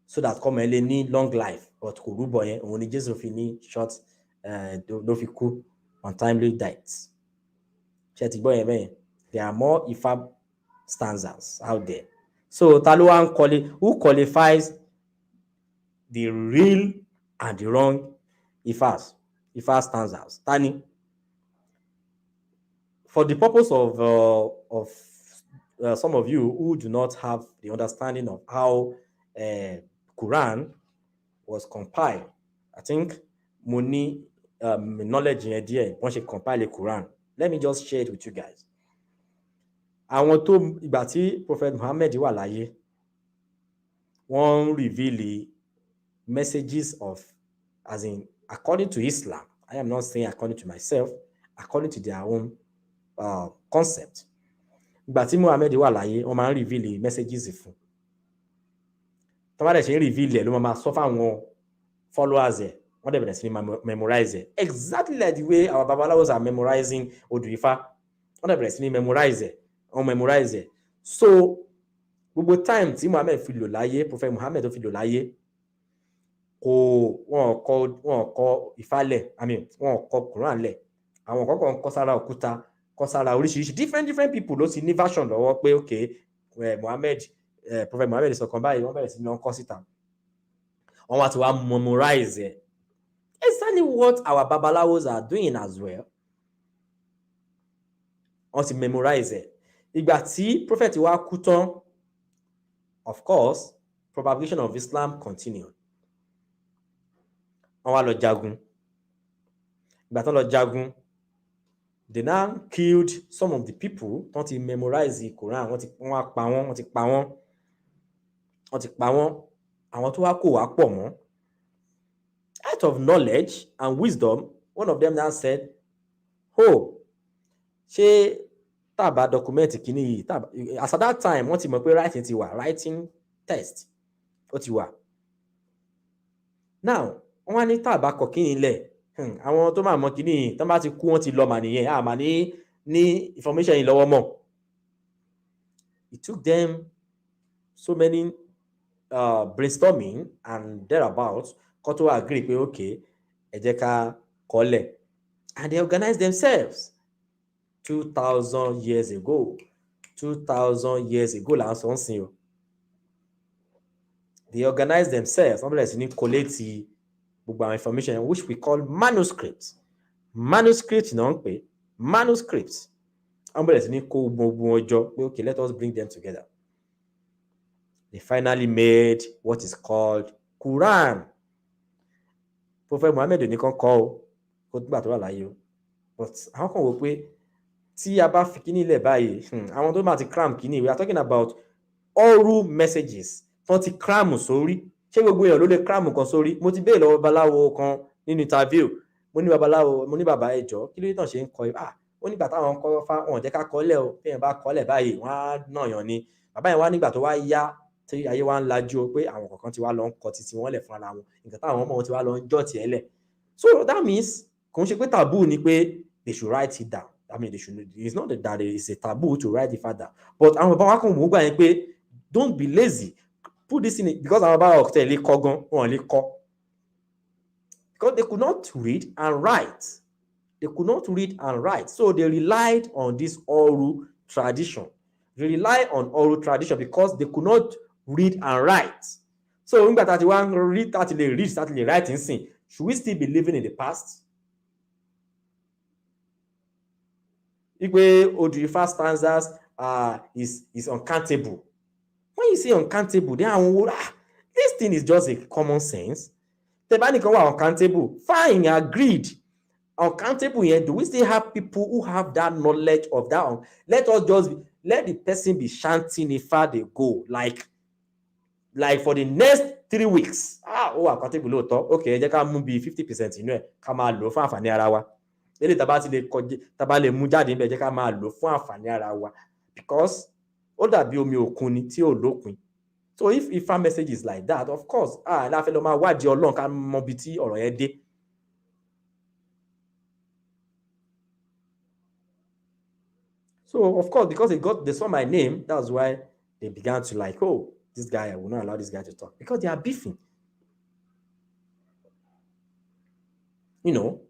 so that kọ́mọ ẹ lè ní long life, but kò rúbọ yẹn, òun ni Jésù fi ní short ló fi kú untimely death. Ṣé ti gbọ́ yẹn bẹ́ẹ̀? There are more Ifa stanzas out there. So ta ló wá ń who qualifies the real and the wrong Ifa stanzas? Tani? For the purpose of some of you who do not have the understanding of how Quran was compiled, I think mo ní knowledge yẹn díẹ̀ wọ́n ṣe compile Quran. Let me just share it with you guys. Àwọn tó ìgbà tí Prophet Muhammad wà láyé, wọ́n reveal the messages of, as in according to Islam. I am not saying according to myself, according to their own concept. Ìgbà tí Muhammad wà láyé, wọ́n máa ń reveal the messages fún. Tó bá dẹ̀ ṣe ń reveal ẹ̀ ló máa sọ fáwọn followers ẹ̀, wọ́n dẹ̀ bẹ̀rẹ̀ sí ní memorize ẹ̀. Exactly like the way our babalawos are memorizing Odu Ifa. Wọ́n dẹ̀ bẹ̀rẹ̀ sí ní memorize ẹ̀. So gbogbo time tí Muhammad fi lò láyé, Prophet Muhammad tó fi lò láyé, wọ́n kọ Ifá lẹ̀, wọ́n kọ Quran lẹ̀. Àwọn kọ̀ọ̀kan kọ sára òkúta, kọ sára oríṣiríṣi different people ló sì ní version lọ́wọ́ pé okay, Prophet Muhammad sọ kan báyìí, wọ́n bẹ̀rẹ̀ sí ní kọ síta. Wọ́n wá ti wá memorize ẹ̀. Exactly what our babalawos are doing as well. Wọ́n ti memorize ẹ̀. Ìgbà tí prophet wá kú tán, of course, propagation of Islam continued. Wọ́n wá lọ jagun. Ìgbà tán lọ jagun, they now killed some of the people tán ti memorize the Quran. Wọ́n ti pa wọ́n. Àwọn tó wá kò wá pọ̀ mọ́. Out of knowledge and wisdom, one of them now said, ṣé tàbá document kìíní yìí, as at that time wọ́n ti mọ̀ pé writing ti wà, writing test ó ti wà. Now wọ́n wá ní tàbá kọ kìíní lẹ̀, àwọn tó máa mọ̀ kìíní yìí tán bá ti kú wọ́n ti lọ mà nìyẹn, àmà ní information yìí lọ́wọ́ mọ̀. It took them so many brainstorming and thereabouts kó tó agree pé okay, ẹ jẹ́ ká kọ́lẹ̀. And they organized themselves 2,000 years ago. 2,000 years ago là ń sọ ń sìn o. They organized themselves. Wọ́n bẹ̀rẹ̀ sí ní collate gbogbo àwọn information which we call manuscripts. Manuscripts náà ń pè manuscripts. Wọ́n bẹ̀rẹ̀ sí ní kó gbogbo ọjọ́ pé okay, let us bring them together. They finally made what is called Quran. Prophet Muhammad ní kan kọ́ o, kó gbà tó wà láyé o. But àwọn kan wò pé tí a bá fi kíní ilẹ̀ báyìí, àwọn tó máa ti cram kíní, we are talking about oral messages tó ti cram sórí. Ṣé gbogbo èèyàn ló lè cram kan sórí? Mo ti béèrè lọ́wọ́ babaláwo kan nínú interview. Mo ní bàbá ẹjọ́, kí ló tàn ṣe ń kọ ó nígbà táwọn kọ́ wọn jẹ́ ká kọ́lẹ̀ o, bí èèyàn bá kọ́lẹ̀ báyìí wọ́n á nàyàn ni. Bàbá yẹn wá nígbà tó wá yá tí ayé wa ń lajú o pé àwọn kọ̀ọ̀kan ti wá lọ ń kọ títí wọ́n lẹ̀ fún ara wọn, nǹkan táwọn ọmọ wọn ti wá lọ ń jọ́ tiẹ̀ lẹ̀. So that means kò ń ṣe pé taboo ni pé they should write it down. I mean, it's not that it's a taboo to write Ifa down. But àwọn bàbá wa kàn wò ó gbà yẹn pé don't be lazy. Put this in it, because àwọn bàbá wa tẹ̀lé kọ́ gan, wọn lè kọ́. Because they could not read and write. They could not read and write. So they relied on this oral tradition. They rely on oral tradition because they could not read and write. So nígbà tá a ti wá read, tá a ti lè read, tá a ti lè write nsìn, should we still be living in the past? Ipe Odu Ifa stanzas is uncountable. When you say uncountable, then this thing is just a common sense. Tẹ́bá nìkan wà uncountable, fine, agreed. Uncountable yẹn, do we still have people who have that knowledge of that? Let the person be chanting Ifa they go, like for the next 3 weeks. Uncountable lóòótọ́, okay, ẹ jẹ́ ká mú bí 50% inú ẹ̀ ká máa lò fún àǹfààní ara wa. Eléyìí tá bá lè mú jáde níbẹ̀ jẹ́ ká máa lò fún àǹfààní ara wa, because ó dàbí omi òkun ni tí ò lópin. So if Ifa message is like that, of course, láfẹ́ lọ máa wádìí Ọlọ́run ká mọ bí tí ọ̀rọ̀ yẹn dé. So of course, because they saw my name, that's why they began to like, oh, this guy, I will not allow this guy to talk, because they are beefing. You know.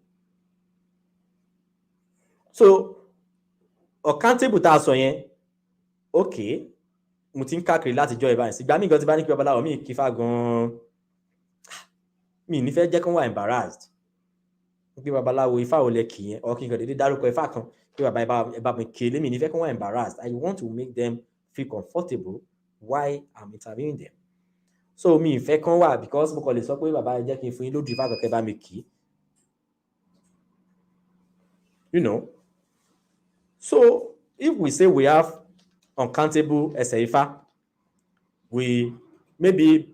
So uncountable tá a sọ yẹn, okay, mo ti ń káàkiri láti jọ ìbáyìí sí. Ìgbà míì gan ti bá ní kí babaláwo mi kí Ifá gan, mi ní fẹ́ jẹ́ kán wà embarrassed. Pé babaláwo Ifá ò lẹ kì yẹn, or kí n kàn dédé dárúkọ Ifá kan pé bàbá ẹ bá mi kí lé, mi ní fẹ́ kán wà embarrassed. I want to make them feel comfortable while I'm interviewing them. So mi ìfẹ́ kán wà, because mo kàn lè sọ pé bàbá ẹ jẹ́ kí n fún yín lójú Ifá kankan bá mi kí. You know. So if we say we have uncountable ẹsẹ̀ Ifá, we maybe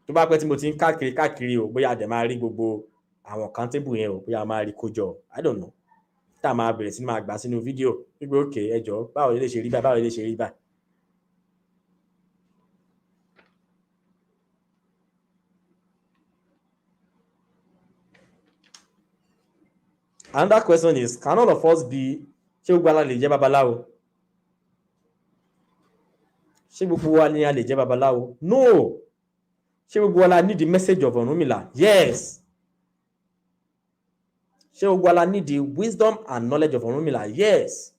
tó bá pẹ́ tí mo ti ń káàkiri o, bóyá àdẹ̀ máa rí gbogbo àwọn uncountable yẹn o, bóyá máa rí kójọ, I don't know. Tá a máa bẹ̀rẹ̀ sí máa gbà sínú fídíò wípé okay, ẹ jọ̀ọ́, báwo lè ṣe rí báyìí, báwo lè ṣe rí báyìí. Another question is, can all of us be, ṣé gbogbo wa lè jẹ́ babaláwo? Ṣé gbogbo wa ni a lè jẹ́ babaláwo? No. Ṣé gbogbo wa la need the message of Ọ̀rúnmìlà? Yes. Ṣé gbogbo wa la need the wisdom and knowledge of Ọ̀rúnmìlà? Yes.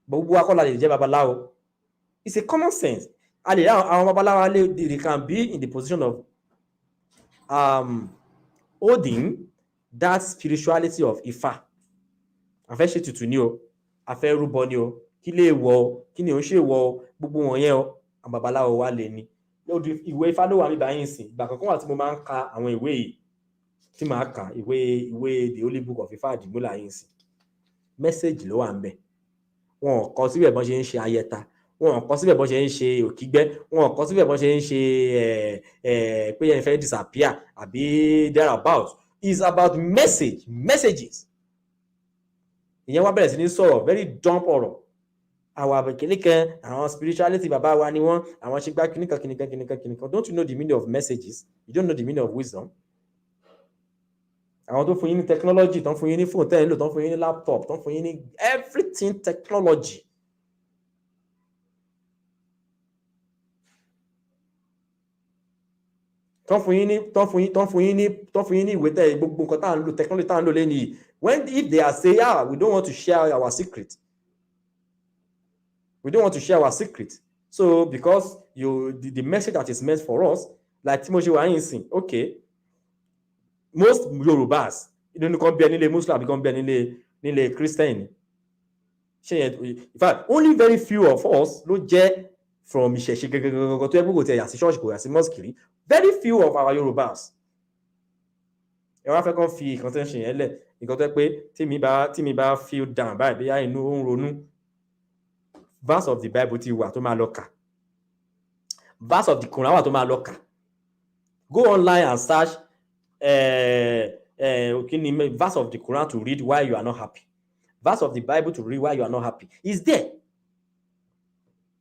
Gbogbo wa kọ́ la lè jẹ́ babaláwo. It's a common sense. A lè àwọn babaláwo they can be in the position of holding that spirituality of Ifa. A fẹ́ ṣe tutù ni o, a fẹ́ rúbọ ni o, kí lè wọ o, kí ni ò ń ṣe wọ o, gbogbo wọ̀nyẹn o, àwọn babaláwo wa lè ní. Ìwé Ifá ló wà mí báyìí sìn. Ìgbà kankan wà tí mo máa ń ka àwọn ìwé yìí, tí màá kà ìwé the Holy Book of Ifá Àdìmúlà yìí sìn. Message ló wà ń bẹ̀. Wọn ò kọ síbẹ̀ bọ́n ṣe ń ṣe ayẹta, wọn ò kọ síbẹ̀ bọ́n ṣe ń ṣe òkígbẹ́, wọn ò kọ síbẹ̀ bọ́n ṣe ń ṣe pé yẹn fẹ́ disappear àbí thereabout. It's about messages. Ìyẹn wá bẹ̀rẹ̀ sí ní sọ̀rọ̀ very dumb ọ̀rọ̀. Àwọn àbẹ̀kẹ́lẹ́kẹ́, àwọn spirituality bàbá wa ni wọ́n, àwọn ṣe gbá kìnnìkan. Don't you know the meaning of messages? You don't know the meaning of wisdom? Àwọn tó fún yín ní technology, tán fún yín ní phone tẹ́ ẹ̀ ń lò, tán fún yín ní laptop, tán fún yín ní everything technology. Tán fún yín ní ìwé tẹ́ gbogbo nǹkan tá à ń lò, technology tá à ń lò lẹ́nu yìí. If they are saying, we don't want to share our secret. We don't want to share our secret. So because the message that is meant for us, like tí mo ṣe wà yín sìn, okay, most Yorùbás, inú kan bí ẹni lé Muslim àbí kan bí ẹni nílé Christian. In fact, only very few of us ló jẹ́ from ìṣẹ̀ṣe gẹ́gẹ́gẹ́gẹ́ tó yẹ kó tẹ̀ yà sí church kò yà sí mosque rí. Very few of our Yorùbás. Ẹ wá fẹ́ kàn fi ìkan tẹ́ ń ṣe yẹn lẹ̀, nǹkan tó yẹ pé tí mi bá feel down báyìí bí yá inú ó ń ronú, verse of the Bible ti wà tó máa lọ kà, verse of the Quran wà tó máa lọ kà. Go online and search verse of the Quran to read why you are not happy, verse of the Bible to read why you are not happy. It's there.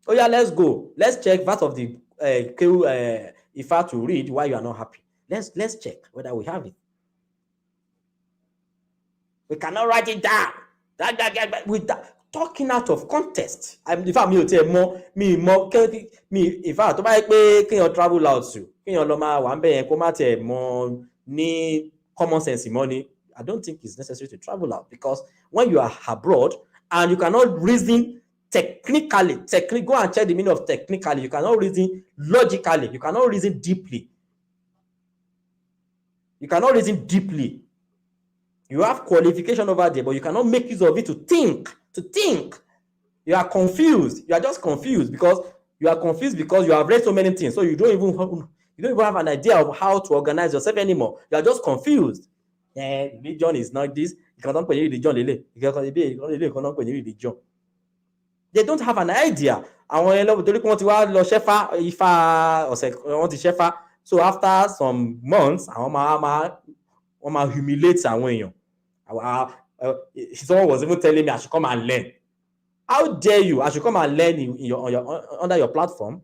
Oh yeah, let's go. Let's check verse of the Ifa to read why you are not happy. Let's check whether we have it. We cannot write it down. With that, talking out of context. In fact, in fact, tó bá yẹ pé kéèyàn travel out to, kéèyàn lọ máa wà ń bẹ̀ yẹn kó má tiẹ̀ mọ ní common sense money. I don't think it's necessary to travel out, because when you are abroad and you cannot reason technically, go and check the meaning of technically. You cannot reason logically. You cannot reason deeply. You cannot reason deeply. You have qualification over there, but you cannot make use of it to think. You are confused. You are just confused because you have read so many things. So you don't even have an idea of how to organize yourself anymore. You are just confused. Religion is not this. You cannot put religion. Religion. They don't have an idea. Àwọn ẹlẹ́wọ̀n torí pé wọ́n ti wá lọ ṣẹ́fà Ifá ọ̀sẹ̀ wọ́n ti ṣẹ́fà. So after some months, àwọn máa humiliate àwọn èèyàn. Someone was even telling me I should come and learn. How dare you? I should come and learn under your platform.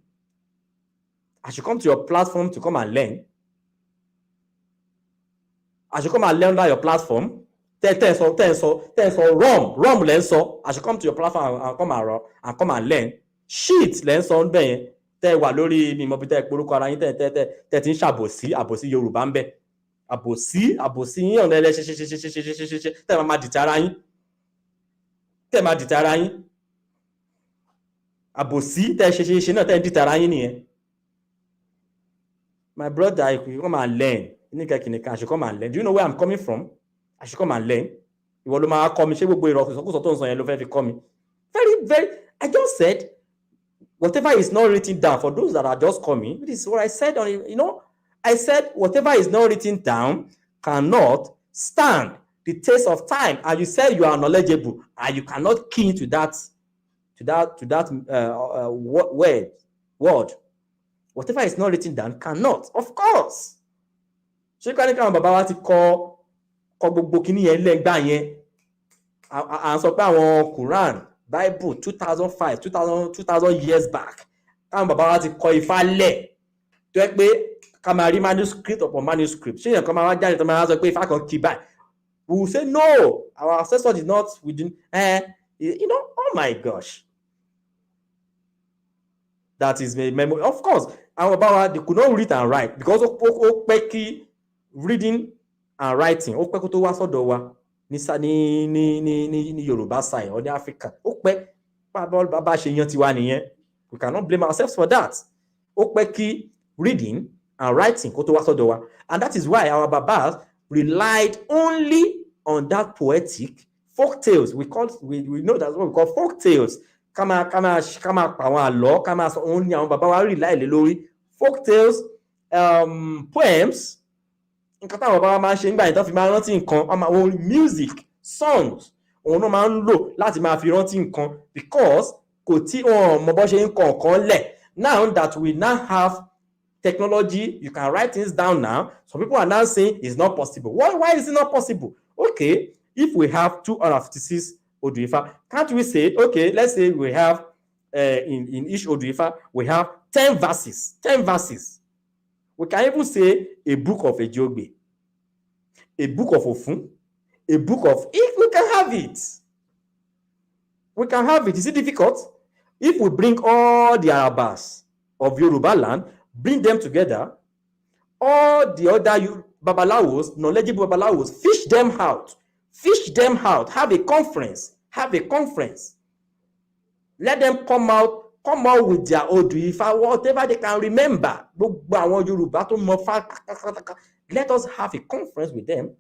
I should come to your platform to come and learn. I should come and learn under your platform. Rom lenso. I should come to your platform and come and learn. Shit lenso nbe tẹ wà lórí mi mo bi tẹ porúkọ ara yín tẹ tin ṣàbòsí Yorùbá nbe. Àbòsí yín ọ̀nà ẹlẹ́ṣẹ̀ṣẹ̀ṣẹ̀ṣẹ̀ṣẹ̀ṣẹ̀ tẹ́ máa dìtẹ̀ ara yín. Àbòsí tẹ́ ṣẹ̀ṣẹ̀ṣẹ̀ náà tẹ́ dìtẹ̀ ara yín nìyẹn. My brother, you come and learn. I should come and learn. Do you know where I'm coming from? I should come and learn. Ìwọ ló máa kọ́ mi ṣé gbogbo ìrọ̀kùsọ̀kùsọ̀ tó ń sọ yẹn ló fẹ́ fi kọ́ mi. Very, I just said, whatever is not written down, for those that are just coming, this is what I said on it, I said, whatever is not written down cannot stand the test of time. And you said you are knowledgeable, and you cannot key into that word. Whatever is not written down cannot, of course. So you can't come Baba ti kọ gbogbo kíní yẹn lẹ́gbà yẹn. À ń sọ pé àwọn Quran, Bible 2005, 2000 years back. Káwọn bàbá wa ti kọ Ifá lẹ̀. Tó yẹ pé ká máa rí manuscript upon manuscript. Ṣé èèyàn kan máa wá jáde tó máa sọ pé Ifá kan kì báyìí? We will say no, our ancestor did not within. Oh my gosh. That is my memory. Of course, our baba they could not read and write because ó pẹ́ kí reading and writing ó pẹ́ kó tó wá sọ́dọ̀ wa ní Yorùbá side or ní Africa. Ó pẹ́ bàbá ṣe yan tiwa nìyẹn. We cannot blame ourselves for that. Ó pẹ́ kí reading and writing kó tó wá sọ́dọ̀ wa, and that is why our babas relied only on that poetic folk tales. We know that's what we call folk tales. Kama pa àwọn àlọ́, kama sọ òun ni àwọn bàbá wa rely lé lórí folk tales, poems. Nǹkan táwọn bàbá wa máa ń ṣe nígbà yẹn tó fi máa rántí nǹkan, music, songs, òun náà máa ń lò láti máa fi rántí nǹkan because kò tí wọn mọ bó ṣe ń kọ nǹkan lẹ̀. Now that we now have technology, you can write things down now. Some people are now saying it's not possible. Why is it not possible? Okay, if we have 256 Odu Ifa, can't we say, okay, let's say we have in each Odu Ifa, we have 10 verses. 10 verses. We can even say a book of Ejogbe, a book of Ofun, a book of... If we can have it. We can have it. Is it difficult? If we bring all the Arabas of Yoruba land, bring them together, all the other babalawos, knowledgeable babalawos, fish them out, have a conference, let them come out with their Odu Ifa, whatever they can remember. Let us have a conference with them,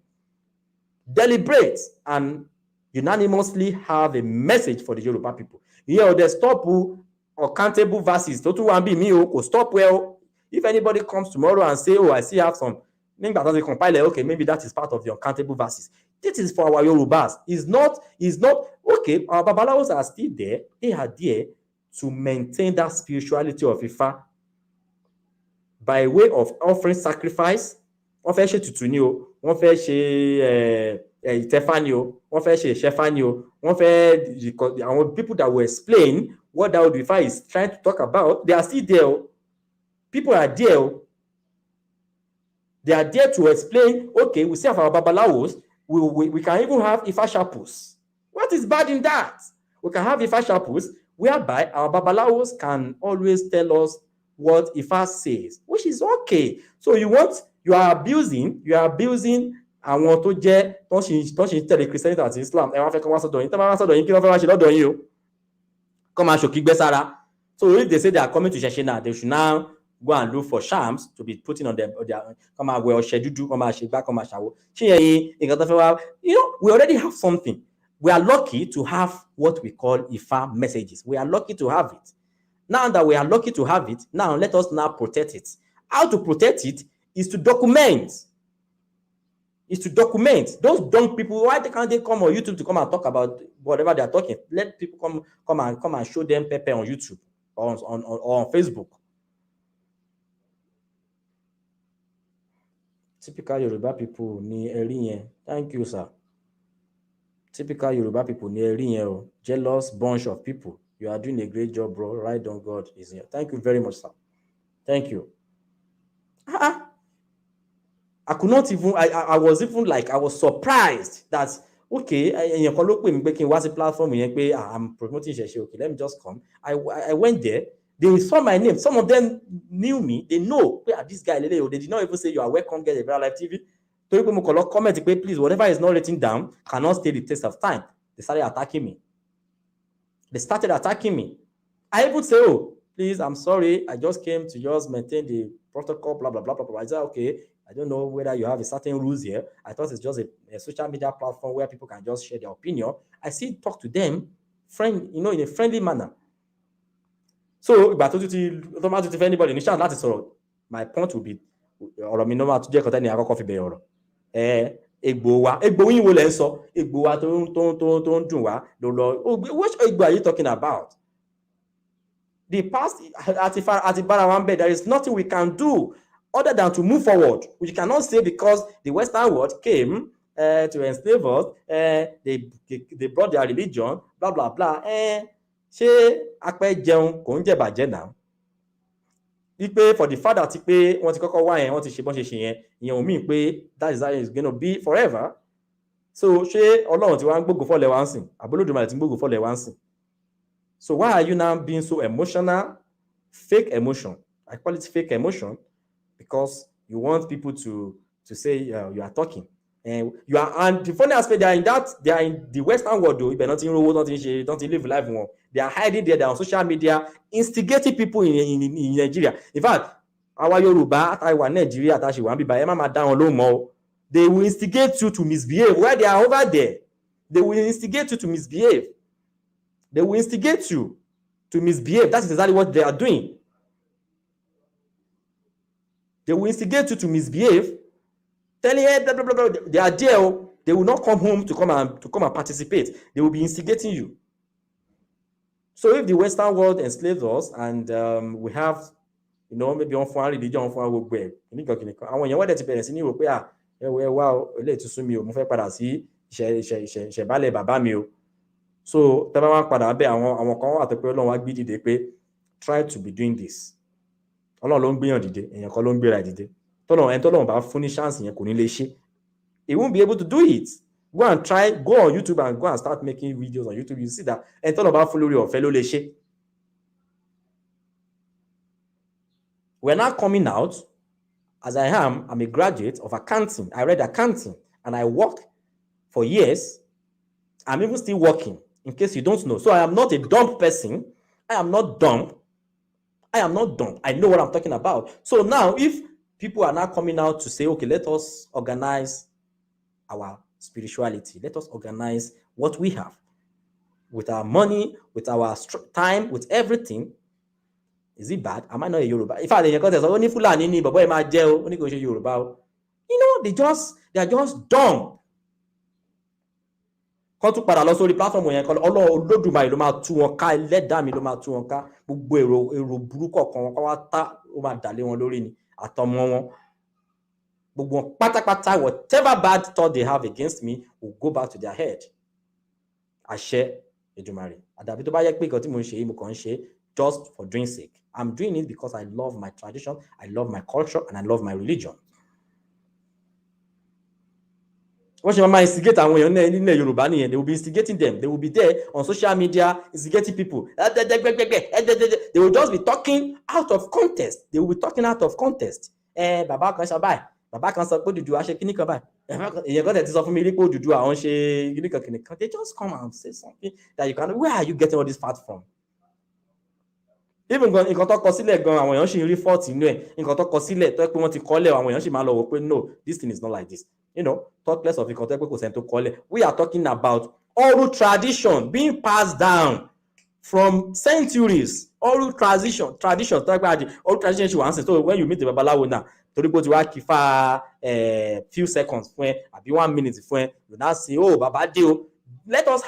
deliberate, and unanimously have a message for the Yoruba people. Here, they stop or countable verses. Stop well. If anybody comes tomorrow and say, oh, I still have some, okay, maybe that is part of the uncountable verses. This is for our Yorubas. It's not, okay, our babalawos are still there. They are there to maintain that spirituality of Ifa by way of offering sacrifice. Wọ́n fẹ́ ṣe tutù ni o, wọ́n fẹ́ ṣe ìtẹ́fá ni o, wọ́n fẹ́ ṣe ìṣẹ́fá ni o, wọ́n fẹ́ àwọn people that will explain what that Odu Ifa is trying to talk about, they are still there. People are there. They are there to explain, okay, we see our babalawos, We can even have Ifa chapels. What is bad in that? We can have Ifa chapels whereby our babalawos can always tell us what Ifa says, which is okay. So you are abusing àwọn tó jẹ́ tó ṣe tẹ̀lé Christianity àti Islam. Ẹ wá fẹ́ kí wọ́n sọ́dọ̀ yín, tó bá wá sọ́dọ̀ yín, kí wọ́n fẹ́ wá ṣe lọ́dọ̀ yín o? Kọ́ máa ṣòkígbẹ́ sára. So if they say they are coming to Ṣẹ̀ṣẹ̀ now, they should now go and look for shams to be putting on their come and wear ọṣẹ dúdú, come and ṣe gbá, come and ṣàwo. We already have something. We are lucky to have what we call Ifa messages. We are lucky to have it. Now that we are lucky to have it, now let us now protect it. How to protect it is to document. Those dumb people. Why can't they come on YouTube to come and talk about whatever they are talking? Let people come and show them pepper on YouTube or on Facebook. Typical Yoruba people ni ẹ̀rí yẹn. Thank you, sir. Typical Yoruba people ni ẹ̀rí yẹn o. Jealous bunch of people. You are doing a great job, bro. Right on, God is here. Thank you very much, sir. Thank you. I could not even, I was even like, I was surprised that, okay, platform, I'm promoting Ṣẹ̀ṣẹ̀, okay, let me just come. I went there, they saw my name. Some of them knew me. They know, this guy, they did not even say, you are welcome, get a better live TV. Comment, please, whatever is not written down cannot stay the test of time. They started attacking me. I would say, oh, please, I'm sorry. I just came to just maintain the protocol, blah, blah, blah, blah, blah. I said, okay, I don't know whether you have a certain rules here. I thought it's just a social media platform where people can just share their opinion. I still talk to them, in a friendly manner. So, if anybody in the chat, my point will be, Egbo yín wo lẹ ń sọ? Egbo wa tó ń dùn wá ló lọ. Which Egbo are you talking about? The past àti bára wa ń bẹ̀, there is nothing we can do other than to move forward. We cannot say because the Western world came to enslave us, they brought their religion, blah blah blah. Ṣé apẹ́ jẹun kò ń jẹ bàjẹ́ náà? Wípé for the fact that pé wọ́n ti kọ́kọ́ wá yẹn, wọ́n ti ṣe bọ́n ṣe ṣe yẹn, ìyẹn ò mean pé that is going to be forever. So ṣé Ọlọ́run ti wá ń gbógun fọ́lẹ̀ wá ń sìn? Àbólódùmarè ti ń gbógun fọ́lẹ̀ wá ń sìn? So why are you now being so emotional? Fake emotion. I call it fake emotion because you want people to say you are talking. And the funny aspect, they are in the Western world though. Nothing live life more. They are hiding there. They are on social media, instigating people in Nigeria. In fact, our Yoruba, Taiwan, Nigeria, they will instigate you to misbehave. While they are over there, they will instigate you to misbehave. They will instigate you to misbehave. That's exactly what they are doing. They will instigate you to misbehave. Telling you, blah, blah, blah, blah. They are there. They will not come home to come and participate. They will be instigating you. So if the Western world enslaves us and we have, maybe on foreign religion, on foreign work, àwọn èèyàn wọ́n dẹ̀ ti bẹ̀rẹ̀ sí ní rò pé wá ilé ìtúsùn mi o, mo fẹ́ padà sí ìṣẹ̀bálẹ̀ bàbá mi o. So tẹ́ bá wá padà bẹ́ àwọn kan wà tó pé Ọlọ́run wá gbé dìde pé try to be doing this. Ọlọ́run ló ń gbéyàn dìde, èèyàn kan ló ń gbéra dìde. Tọ́lọ́run bá fún ní chance yẹn kò ní lè ṣe. He won't be able to do it. Go on YouTube and go and start making videos on YouTube. You see that tọ́lọ́run bá fún lórí ọ̀fẹ́ ló lè ṣe. We're now coming out, as I'm a graduate of accounting. I read accounting and I worked for years. I'm even still working, in case you don't know. So I am not a dumb person. I am not dumb. I know what I'm talking about. So now if people are now coming out to say, okay, let us organize our spirituality. Let us organize what we have with our money, with our time, with everything. Is it bad? Am I not a Yoruba? If I didn't go there, only Fulani ni, but boy, my jail, only go Yoruba. They are just dumb. Kọ́ tún padà lọ sórí platform yẹn kọ́ Olódùmarè ló máa tú wọn ká, Ẹlẹ́dàá mi ló máa tú wọn ká, gbogbo èrò burúkú ọkàn wọn kọ́ wá tá ó máa dà lé wọn lórí ni àtọmọ wọn gbogbo wọn pátápátá, whatever bad thought they have against me will go back to their head. Àṣẹ Èdùmàrè. Àdàbí tó bá yẹ pé nǹkan tí mo ń ṣe yìí mo kàn ń ṣe just for doing sake. I'm doing it because I love my tradition, I love my culture, and I love my religion. wọ́n ṣe máa instigate àwọn èèyàn náà nílẹ̀ Yorùbá nìyẹn. They will be instigating them. They will be there on social media instigating people. They will just be talking out of context. They will be talking out of context. Bàbá kan ṣe báyìí, bàbá kan sọ pé Odùduwà ṣe kíní kan báyìí, èèyàn kan tẹ̀ ti sọ fún mi rí pé Odùduwà àwọn ṣe kíní kan. They just come and say something that you can. Where are you getting all this fact from? Even nǹkan tó kọ sílẹ̀ gan àwọn èèyàn ṣì ń rí fault inú ẹ̀. Nǹkan tó kọ sílẹ̀ tó yẹ pé wọ́n ti kọ́lẹ̀ àwọn èèyàn ṣì máa lọ wò pé no, this thing is not like this. You know, talk less of nǹkan tó yẹ pé kò sẹ́ni tó kọ́lẹ̀. We are talking about oral tradition being passed down from centuries. Oral tradition tó yẹ pé oral tradition ṣì wà ń sìn. So when you meet the babalawo now, torí pé o ti wá kí fa few seconds fún ẹ àbí 1 minute fún ẹ, you now say oh baba dé o. Let us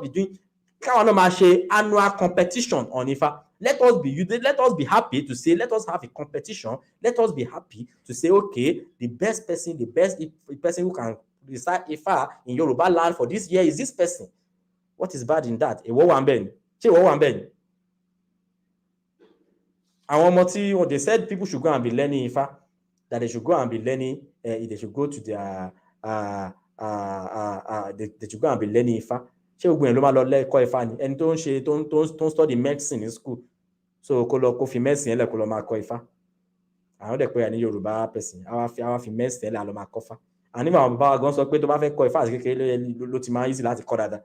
be doing káwọn náà máa ṣe annual competition on Ifa. Let us be happy to say, let us have a competition. Let us be happy to say, okay, the best person who can recite Ifa in Yoruba land for this year is this person. What is bad in that? Èwo wà ńbẹ̀ ni? Ṣé èwo wà ńbẹ̀ ni? Àwọn ọmọ tí they said people should go and be learning Ifa, that they should go and be learning, they should go to their, they should go and be learning Ifa. Ṣé gbogbo èèyàn ló máa lọ lẹ́kọ̀ọ́ Ifá ni? Ẹni tó ń ṣe tó ń study medicine ní school, so kó fi medicine ẹlẹ́ kó lọ máa kọ́ Ifá. Àwọn dẹ̀ pé ní Yorùbá person àwa fi medicine ẹlẹ́ lọ máa kọ́ Ifá. Àní àwọn bàbá wa gan sọ pé tó bá fẹ́ kọ́ Ifá àti kékeré ló ti máa easy láti kọ́ dáadáa.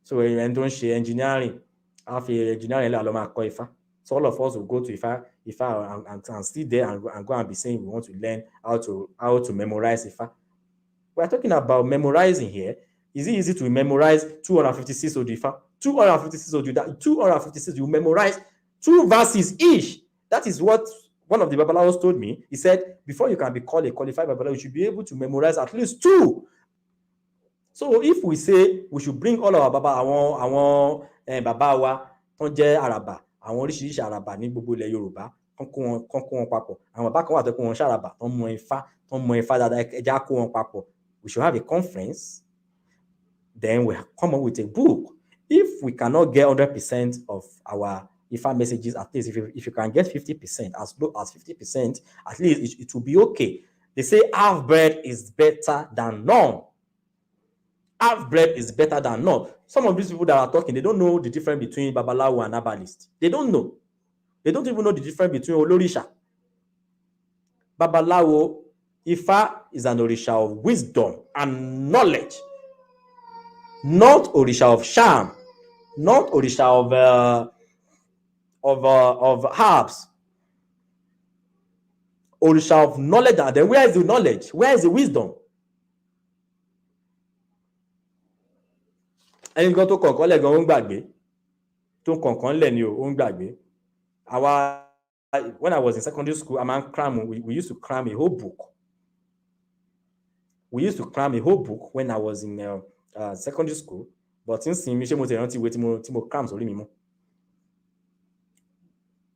So ẹni tó ń ṣe engineering àwa fi engineering ẹlẹ́ lọ máa kọ́ Ifá. So all of us will go to Ifa and sit there and go and be saying we want to learn how to memorize Ifa. We are talking about memorizing here. Is it easy to memorize 256 Odu Ifa? 256 Odu, 256, you memorize 2 verses each. That is what one of the babalawos told me. He said, before you can be called a qualified babalawo, you should be able to memorize at least 2. So if we say we should bring all our àwọn bàbá wa tó jẹ́ àràbà, àwọn oríṣiríṣi àràbà ní gbogbo ilẹ̀ Yorùbá, kán kó wọn papọ̀. Àwọn bàbá kan wà tó kó wọn ṣàràbà, tó mọ Ifá dáadáa, ẹja kó wọn papọ̀. We should have a conference. Then we come up with a book. If we cannot get 100% of our Ifa messages, at least if you can get 50%, as low as 50%, at least it will be okay. They say half bread is better than none. Half bread is better than none. Some of these people that are talking, they don't know the difference between babalawo and herbalist. They don't know. They don't even know the difference between olorisha. Babalawo, Ifa is an orisha of wisdom and knowledge. Not orisha of charm, not orisha of herbs. Orisha of knowledge. And then where is the knowledge? Where is the wisdom? Ẹni kan tó kọ̀ọ̀kan lẹ̀ gan ó ń gbàgbé. Tó kọ̀ọ̀kan lẹ̀ ni ó ń gbàgbé. When I was in secondary school, we used to cram a whole book. We used to cram a whole book when I was in secondary school, but since mi ṣe mo ti rántí ìwé tí mo cram sórí mi mọ́.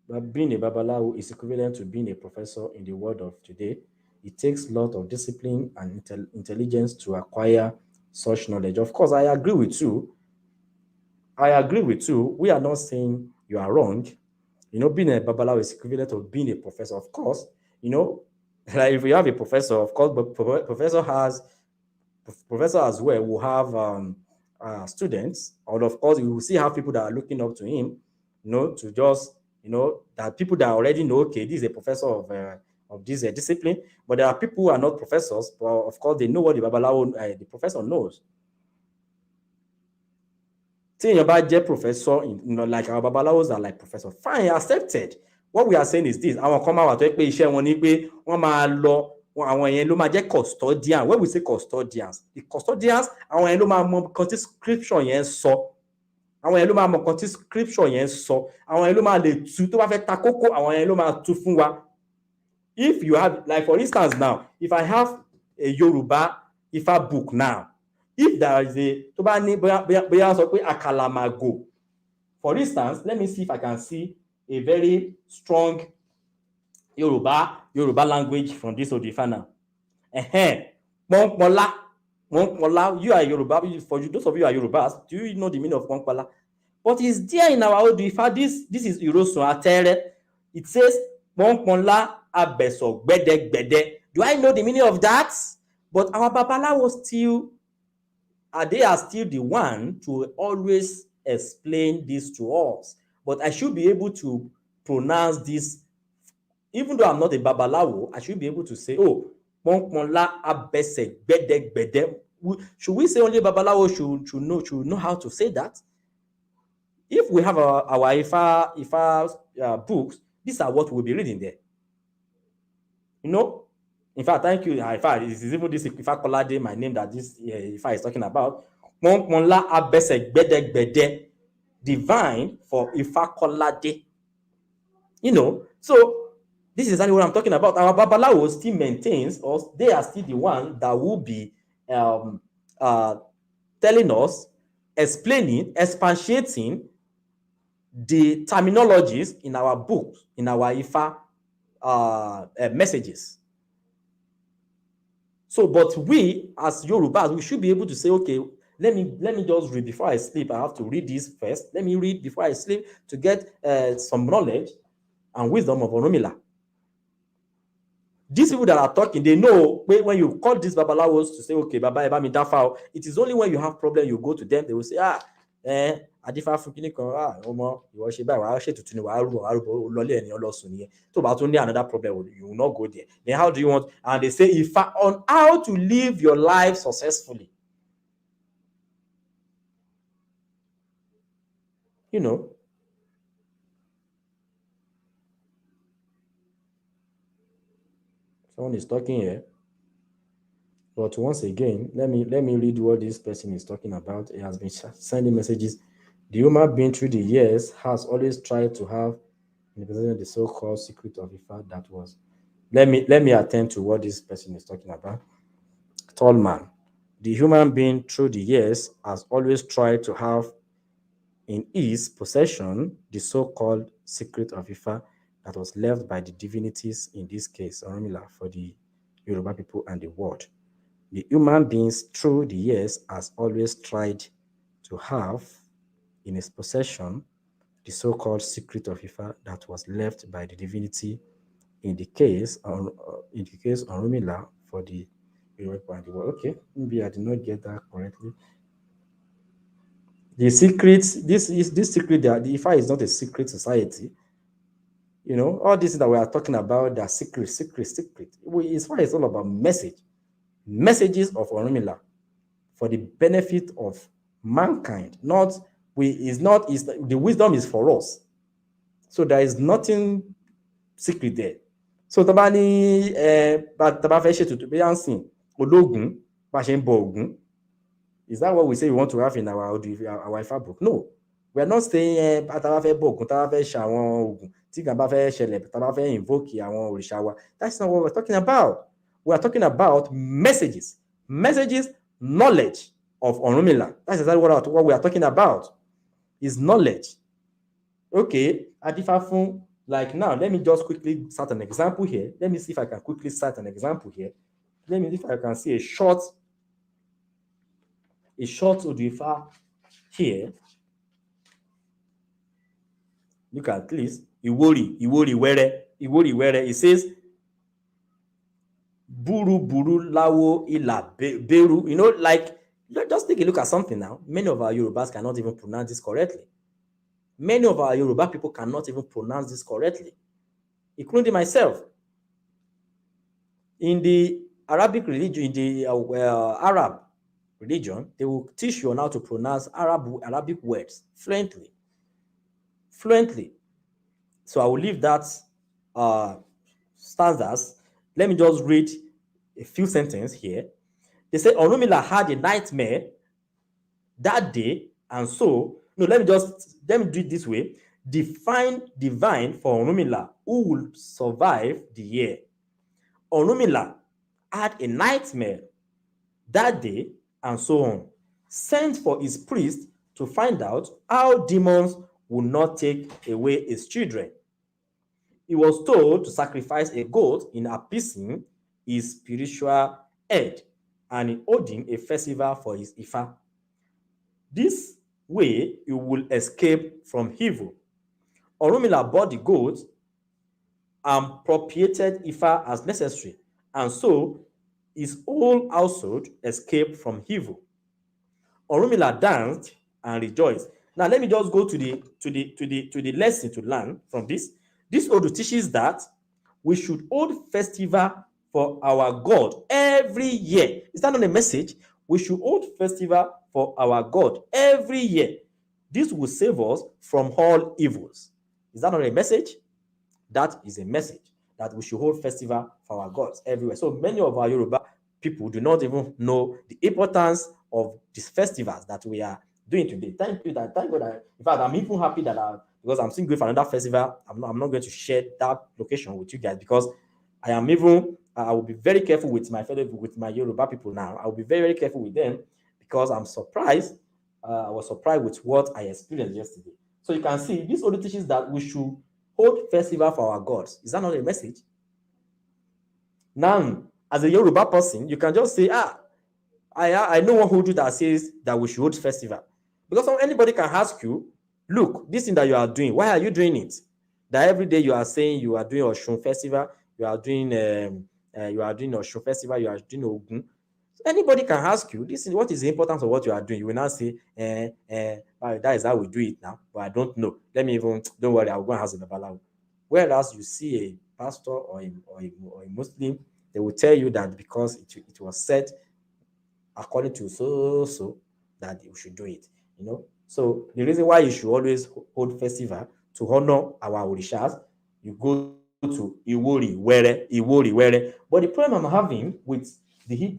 But being a babalawo is equivalent to being a professor in the world of today. It takes a lot of discipline and intelligence to acquire such knowledge. Of course, I agree with you. We are not saying you are wrong. You know, being a babalawo is equivalent to being a professor. Of course, you know, like if you have a professor, of course, but professor as well will have students, or of course you will see have people that are looking up to him, you know, to just, you know, that people that already know, okay, this is a professor of this discipline, but there are people who are not professors, but of course they know what the babalawo, the professor knows. Tí èèyàn bá jẹ́ professor, you know, like our babalawos are like professor, fine, accepted. What we are saying is this: àwọn kan máa wà tó yẹ pé iṣẹ́ wọn ni pé wọ́n máa lọ, àwọn yẹn ló máa jẹ́ custodian. When we say custodians, the custodians, àwọn yẹn ló máa mọ nǹkan tí scripture yẹn sọ. Àwọn yẹn ló máa mọ nǹkan tí scripture yẹn sọ. Àwọn yẹn ló máa lè tú tó bá fẹ́ ta kókó, àwọn yẹn ló máa tú fún wa. If you have, like for instance now, if I have a Yoruba Ifa book now, if there is a, tó bá ní bóyá sọ pé àkàlàmàgò, for instance, let me see if I can see a very strong Yoruba language from this Odu Ifa now. Pọ́npọ́nlá, you are Yoruba. For you, those of you who are Yorubas, do you know the meaning of pọ́npọ́nlá? But it's there in our Odu Ifa. This is Irosun Atere. It says pọ́npọ́nlá abeso gbede gbede. Do I know the meaning of that? But our babalawo still, they are still the one to always explain this to us. But I should be able to pronounce this, even though I'm not a babalawo, I should be able to say, oh, pọnpọnla abẹsẹ̀ gbẹdẹgbẹdẹ. Should we say only babalawo should know how to say that? If we have our Ifa books, these are what we'll be reading there. You know, in fact, thank you. In fact, it is even this Ifa Kolade, my name that this Ifa is talking about. Pọnpọnla abẹsẹ̀ gbẹdẹgbẹdẹ, divine for Ifa Kolade. You know, so this is exactly what I'm talking about. Our babalawo still maintains, or they are still the one that will be telling us, explaining, expatiating the terminologies in our books, in our Ifa messages. So, but we as Yorubas, we should be able to say, okay, let me just read before I sleep. I have to read this first. Let me read before I sleep to get some knowledge and wisdom of Orunmila. These people that are talking, they know when you call these babalawos to say, okay, Baba Eba mi dafa, it is only when you have problem you go to them. They will say, adifa fún kíní kan, ọmọ ìwọ ṣe báyìí, wàá ṣètùtù ni wàá rúbọ lọlé ẹni ọlọsùn nìyẹn. Tó bá tún ní another problem, you will not go there. Then how do you want? And they say, Ifa on how to live your life successfully. You know. Someone is talking here. But once again, let me read what this person is talking about. He has been sending messages. The human being through the years has always tried to have in the possession the so-called secret of Ifa that was. Let me attend to what this person is talking about. Tall man. The human being through the years has always tried to have in his possession the so-called secret of Ifa that was left by the divinities, in this case, Orunmila, for the Yoruba people and the world. The human beings through the years has always tried to have in his possession the so-called secret of Ifa that was left by the divinity, in the case Orunmila, for the Yoruba people and the world. Okay, maybe I did not get that correctly. The secret, this secret, the Ifa is not a secret society. You know, all this that we are talking about, the secret. Ifa is all about messages of Orunmila for the benefit of mankind. The wisdom is for us. So there is nothing secret there. So tabani taba fẹ́ ṣètùtù bí yansìn ológun bá ṣe ń bọ Ògún. Is that what we say we want to have in our Ifa book? No. We are not saying taba fẹ́ bọ Ògún, taba fẹ́ ṣe àwọn Ògún, tí kan bá fẹ́ ṣẹlẹ̀, taba fẹ́ invoke àwọn òrìṣà wa. That's not what we're talking about. We are talking about messages, knowledge of Orunmila. That's exactly what we are talking about. Is knowledge. Okay, Adifafun, like now, let me just quickly start an example here. Let me see if I can quickly start an example here. Let me see if I can see a short Odifa here. Look at this. Iwori were. It says, Buru lawo ila beru. You know, like, just take a look at something now. Many of our Yorubas cannot even pronounce this correctly. Many of our Yoruba people cannot even pronounce this correctly, including myself. In the Arabic religion, in the Arab religion, they will teach you on how to pronounce Arabic words fluently. So I will leave that stanzas. Let me just read a few sentences here. They say Orunmila had a nightmare that day, and so let me do it this way. Divine for Orunmila who will survive the year. Orunmila had a nightmare that day, and so on. Sent for his priest to find out how demons would not take away his children. He was told to sacrifice a goat in appeasing his spiritual head, and in holding a festival for his Ifa. This way he will escape from evil. Orunmila bought the goat and propitiated Ifa as necessary, and so his whole household escaped from evil. Orunmila danced and rejoiced. Now let me just go to the lesson to learn from this. This Odu teaches that we should hold festival for our God every year. Is that not a message? We should hold festival for our God every year. This will save us from all evils. Is that not a message? That is a message that we should hold festival for our gods everywhere. So many of our Yoruba people do not even know the importance of these festivals that we are doing today. Thank you. Thank God. In fact, I'm even happy that because I'm still going for another festival. I'm not going to share that location with you guys because I am even. I will be very careful with my Yoruba people now. I will be very, very careful with them because I'm surprised. I was surprised with what I experienced yesterday. So you can see this only teaches that we should hold festival for our gods. Is that not a message? Now, as a Yoruba person, you can just say, I know one who do that says that we should hold festival. Because anybody can ask you, look, this thing that you are doing, why are you doing it? That every day you are saying you are doing Oshun festival, you are doing Oshun festival, you are doing Ogun. Anybody can ask you, this is what is the importance of what you are doing. You will not say, that is how we do it now, but I don't know. Don't worry, I'll go and ask the babalawo. Whereas you see a pastor or a Muslim, they will tell you that because it was said according to so that you should do it. So the reason why you should always hold festival to honor our orishas, you go to Iwori Were. But the problem I'm having with the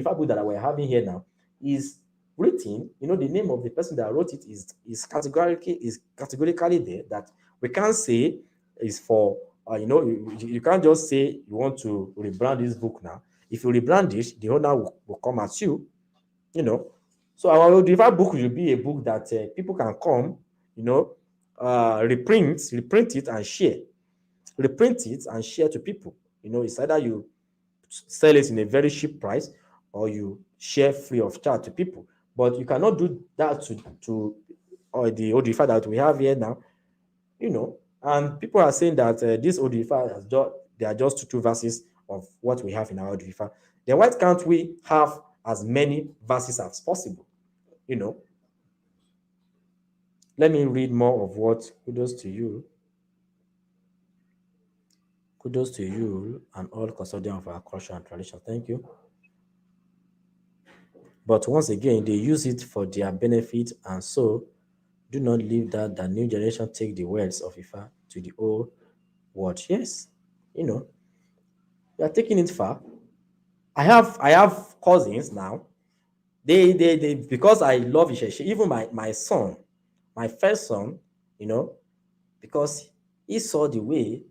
Bible that we're having here now is written. The name of the person that wrote it is categorically there that we can't say is for. You can't just say you want to rebrand this book now. If you rebrand it, the owner will come at you. So our Odifa book will be a book that people can come, reprint it and share. Reprint it and share to people. It's either you sell it in a very cheap price or you share free of charge to people. But you cannot do that to the Odifa that we have here now. And people are saying that this Odifa they are just two verses of what we have in our Odifa. Then why can't we have as many verses as possible? Let me read more of what. Kudos to you and all custodians of our culture and tradition. Thank you. But once again, they use it for their benefit, and so do not leave that the new generation take the words of Ifa to the old world. Yes, we are taking it far. I have cousins now. They because I love Isheshe, even my son, my first son, because he saw the way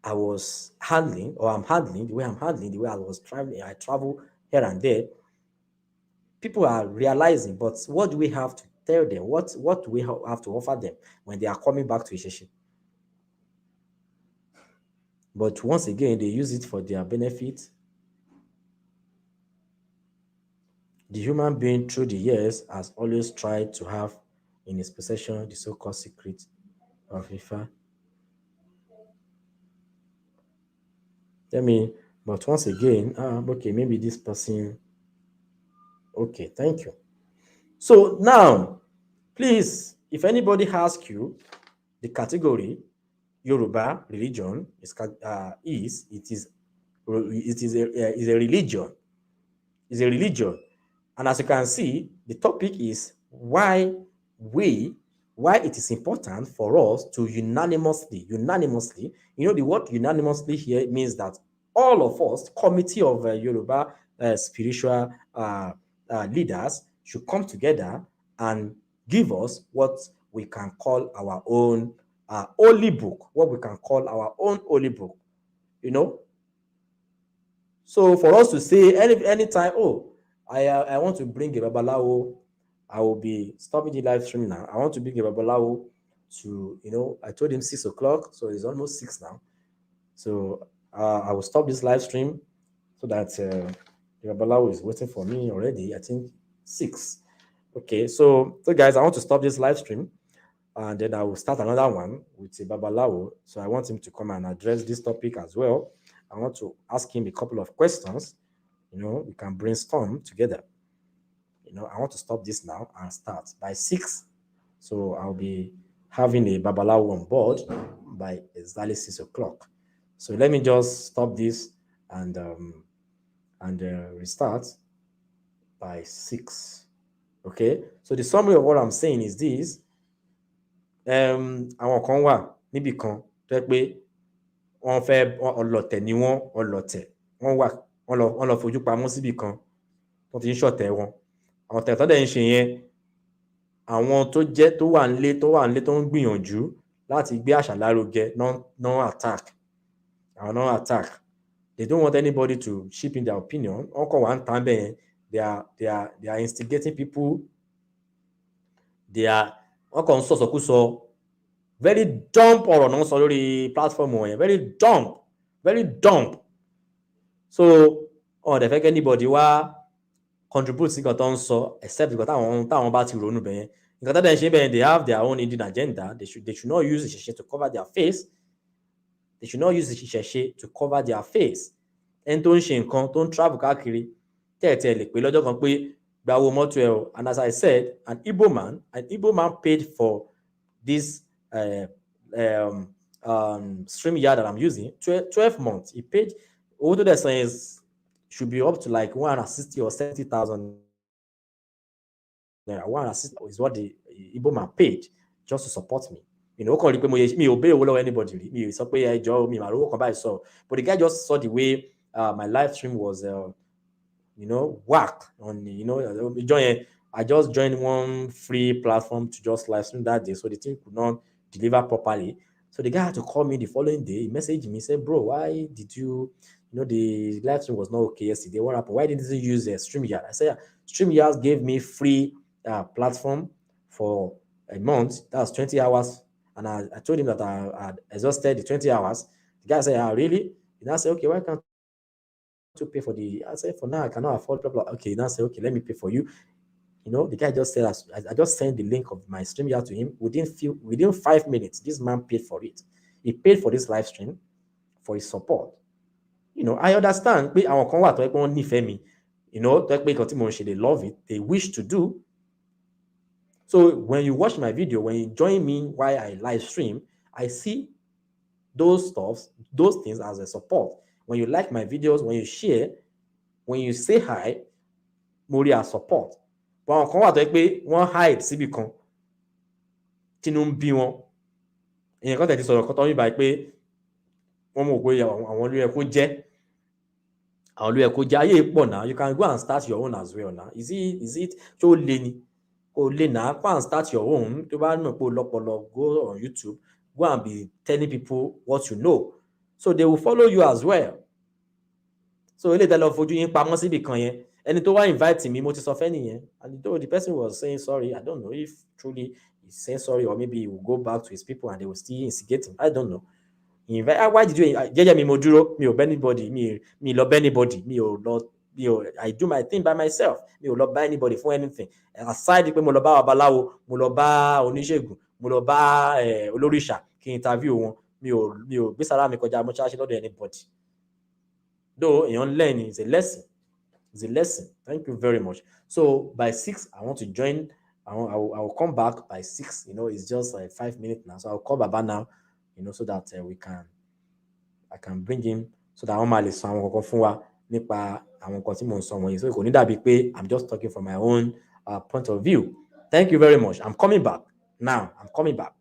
I was handling, or I'm handling, the way I was traveling, I travel here and there. People are realizing, but what do we have to tell them? What do we have to offer them when they are coming back to Isheshe? But once again, they use it for their benefit. The human being through the years has always tried to have in his possession the so-called secret of Ifa. But once again, okay, maybe this person. Okay, thank you. So now, please, if anybody asks you the category Yoruba religion is a religion. It's a religion. And as you can see, the topic is why it is important for us to unanimously, the word unanimously here means that all of us, committee of Yoruba spiritual leaders, should come together and give us what we can call our own holy book, So for us to say anytime, I want to bring a babalawo, I will be stopping the live stream now. I want to bring a babalawo to, I told him 6 o'clock, so it's almost 6 now. So I will stop this live stream so that the babalawo is waiting for me already. I think 6. Okay, so guys, I want to stop this live stream and then I will start another one with a babalawo. So I want him to come and address this topic as well. I want to ask him a couple of questions. We can brainstorm together. I want to stop this now and start by 6. So I'll be having a babalawo on board by exactly 6 o'clock. So let me just stop this and restart by 6. Okay. So the summary of what I'm saying is this. Àwọn kan wà níbì kan tó jẹ́ pé wọ́n fẹ́ ọlọ̀tẹ̀ ni ọlọ̀tẹ̀ wọ́n wà wọ́n lọ fojú pamọ́ síbì kan tó ti ń ṣọ̀tẹ̀ wọn. Àwọn ọ̀tẹ̀ tó dẹ̀ ń ṣe yẹn, àwọn tó wà nílé tó ń gbìyànjú láti gbé àṣà lárugẹ non-attack. Àwọn non-attack. They don't want anybody to chip in their opinion. Wọ́n kàn wá ń tàn bẹ́ẹ̀ yẹn. They are instigating people. Wọ́n kàn ń sọ̀sọ̀kúsọ. Very dumb ọ̀rọ̀ náà sọ lórí platform wọn yẹn. Very dumb. So they fẹ́ kí anybody wá contribute sí nǹkan tó ń sọ except nǹkan táwọn bá ti ronú bẹ́ẹ̀ yẹn. Nǹkan tó dẹ̀ ń ṣe bẹ́ẹ̀, they have their own hidden agenda. They should not use ìṣẹ̀ṣe to cover their face. They should not use ìṣẹ̀ṣe to cover their face. Ẹni tó ń ṣe nǹkan tó ń travel káàkiri tẹ́ẹ̀tẹ́ lè pé lọ́jọ́ kan pé gba owó mọ́tò ẹ̀ o. And as I said, an Igbo man paid for this stream yard that I'm using 12 months. He paid. Owó tó dẹ̀ san should be up to like 160 or 70,000 naira. 160 is what the Igbo man paid just to support me. Ó kàn rí pé mi ò béèrè owó lọ́wọ́ anybody rí. Mi ò sọ pé ẹjọ́ mi màá rówó kan báyìí sọ. But the guy just saw the way my live stream was whack on I just joined one free platform to just live stream that day, so the thing could not deliver properly. So the guy had to call me the following day. He messaged me, said, "Bro, why did you the live stream was not okay yesterday? What happened? Why didn't you use StreamYard?" I said, StreamYard gave me free platform for a month. That's 20 hours. And I told him that I had exhausted the 20 hours. The guy said, really? And I said, okay, why can't you pay for I said, for now, I cannot afford blah, blah. Okay, now I said, okay, let me pay for you. The guy just said, I just sent the link of my StreamYard to him. Within 5 minutes, this man paid for it. He paid for this live stream for his support. I understand. They love it. They wish to do. So when you watch my video, when you join me while I live stream, I see those things as a support. When you like my videos, when you share, when you say hi, mo rí as support. But àwọn kan wà tó jẹ́ pé wọ́n hide síbi kan tínú ń bí wọn. Èèyàn kan tẹ̀lé sọ̀rọ̀ kan tó ń báyìí pé wọ́n mọ̀ pé àwọn ló yẹ kó jẹ́. Àwọn ló yẹ kó jẹ́. Ayé pọ̀ náà. You can go and start your own as well now. Is it tó lé ni? Kò lè náà. Go and start your own. Tó bá mọ̀ pé lọ́pọ̀lọ́, go on YouTube. Go and be telling people what you know. So they will follow you as well. So ilé ìtẹ́lẹ̀ fojú yín pamọ́ síbi kan yẹn. Ẹni tó wá invite me, mo ti sọ fẹ́ nìyẹn. And though the person was saying sorry, I don't know if truly he's saying sorry, or maybe he will go back to his people and they will still instigate him. I don't know. Why did you? Jẹ́jẹ́ mi mo dúró, mi ò bẹ́ anybody, mi lọ bẹ́ anybody, I do my thing by myself. Mi ò lọ bá anybody for anything. Aside pé mo lọ bá babalawo, mo lọ bá oníṣègùn, mo lọ bá olóríṣà kí n interview wọn. Mi ò gbé sára mi kọjá mọ́ṣáláṣí lọ́dọ̀ anybody. Though learn is a lesson. It's a lesson. Thank you very much. So by 6, I want to join. I will come back by 6. It's just like 5 minutes now. So I'll call Baba now, so that I can bring him so that I'm sọ àwọn kankan fún wa nípa àwọn nǹkan tí mò ń sọ wọ̀nyí. So kò ní dàbí pé I'm just talking from my own point of view. Thank you very much. I'm coming back now. I'm coming back.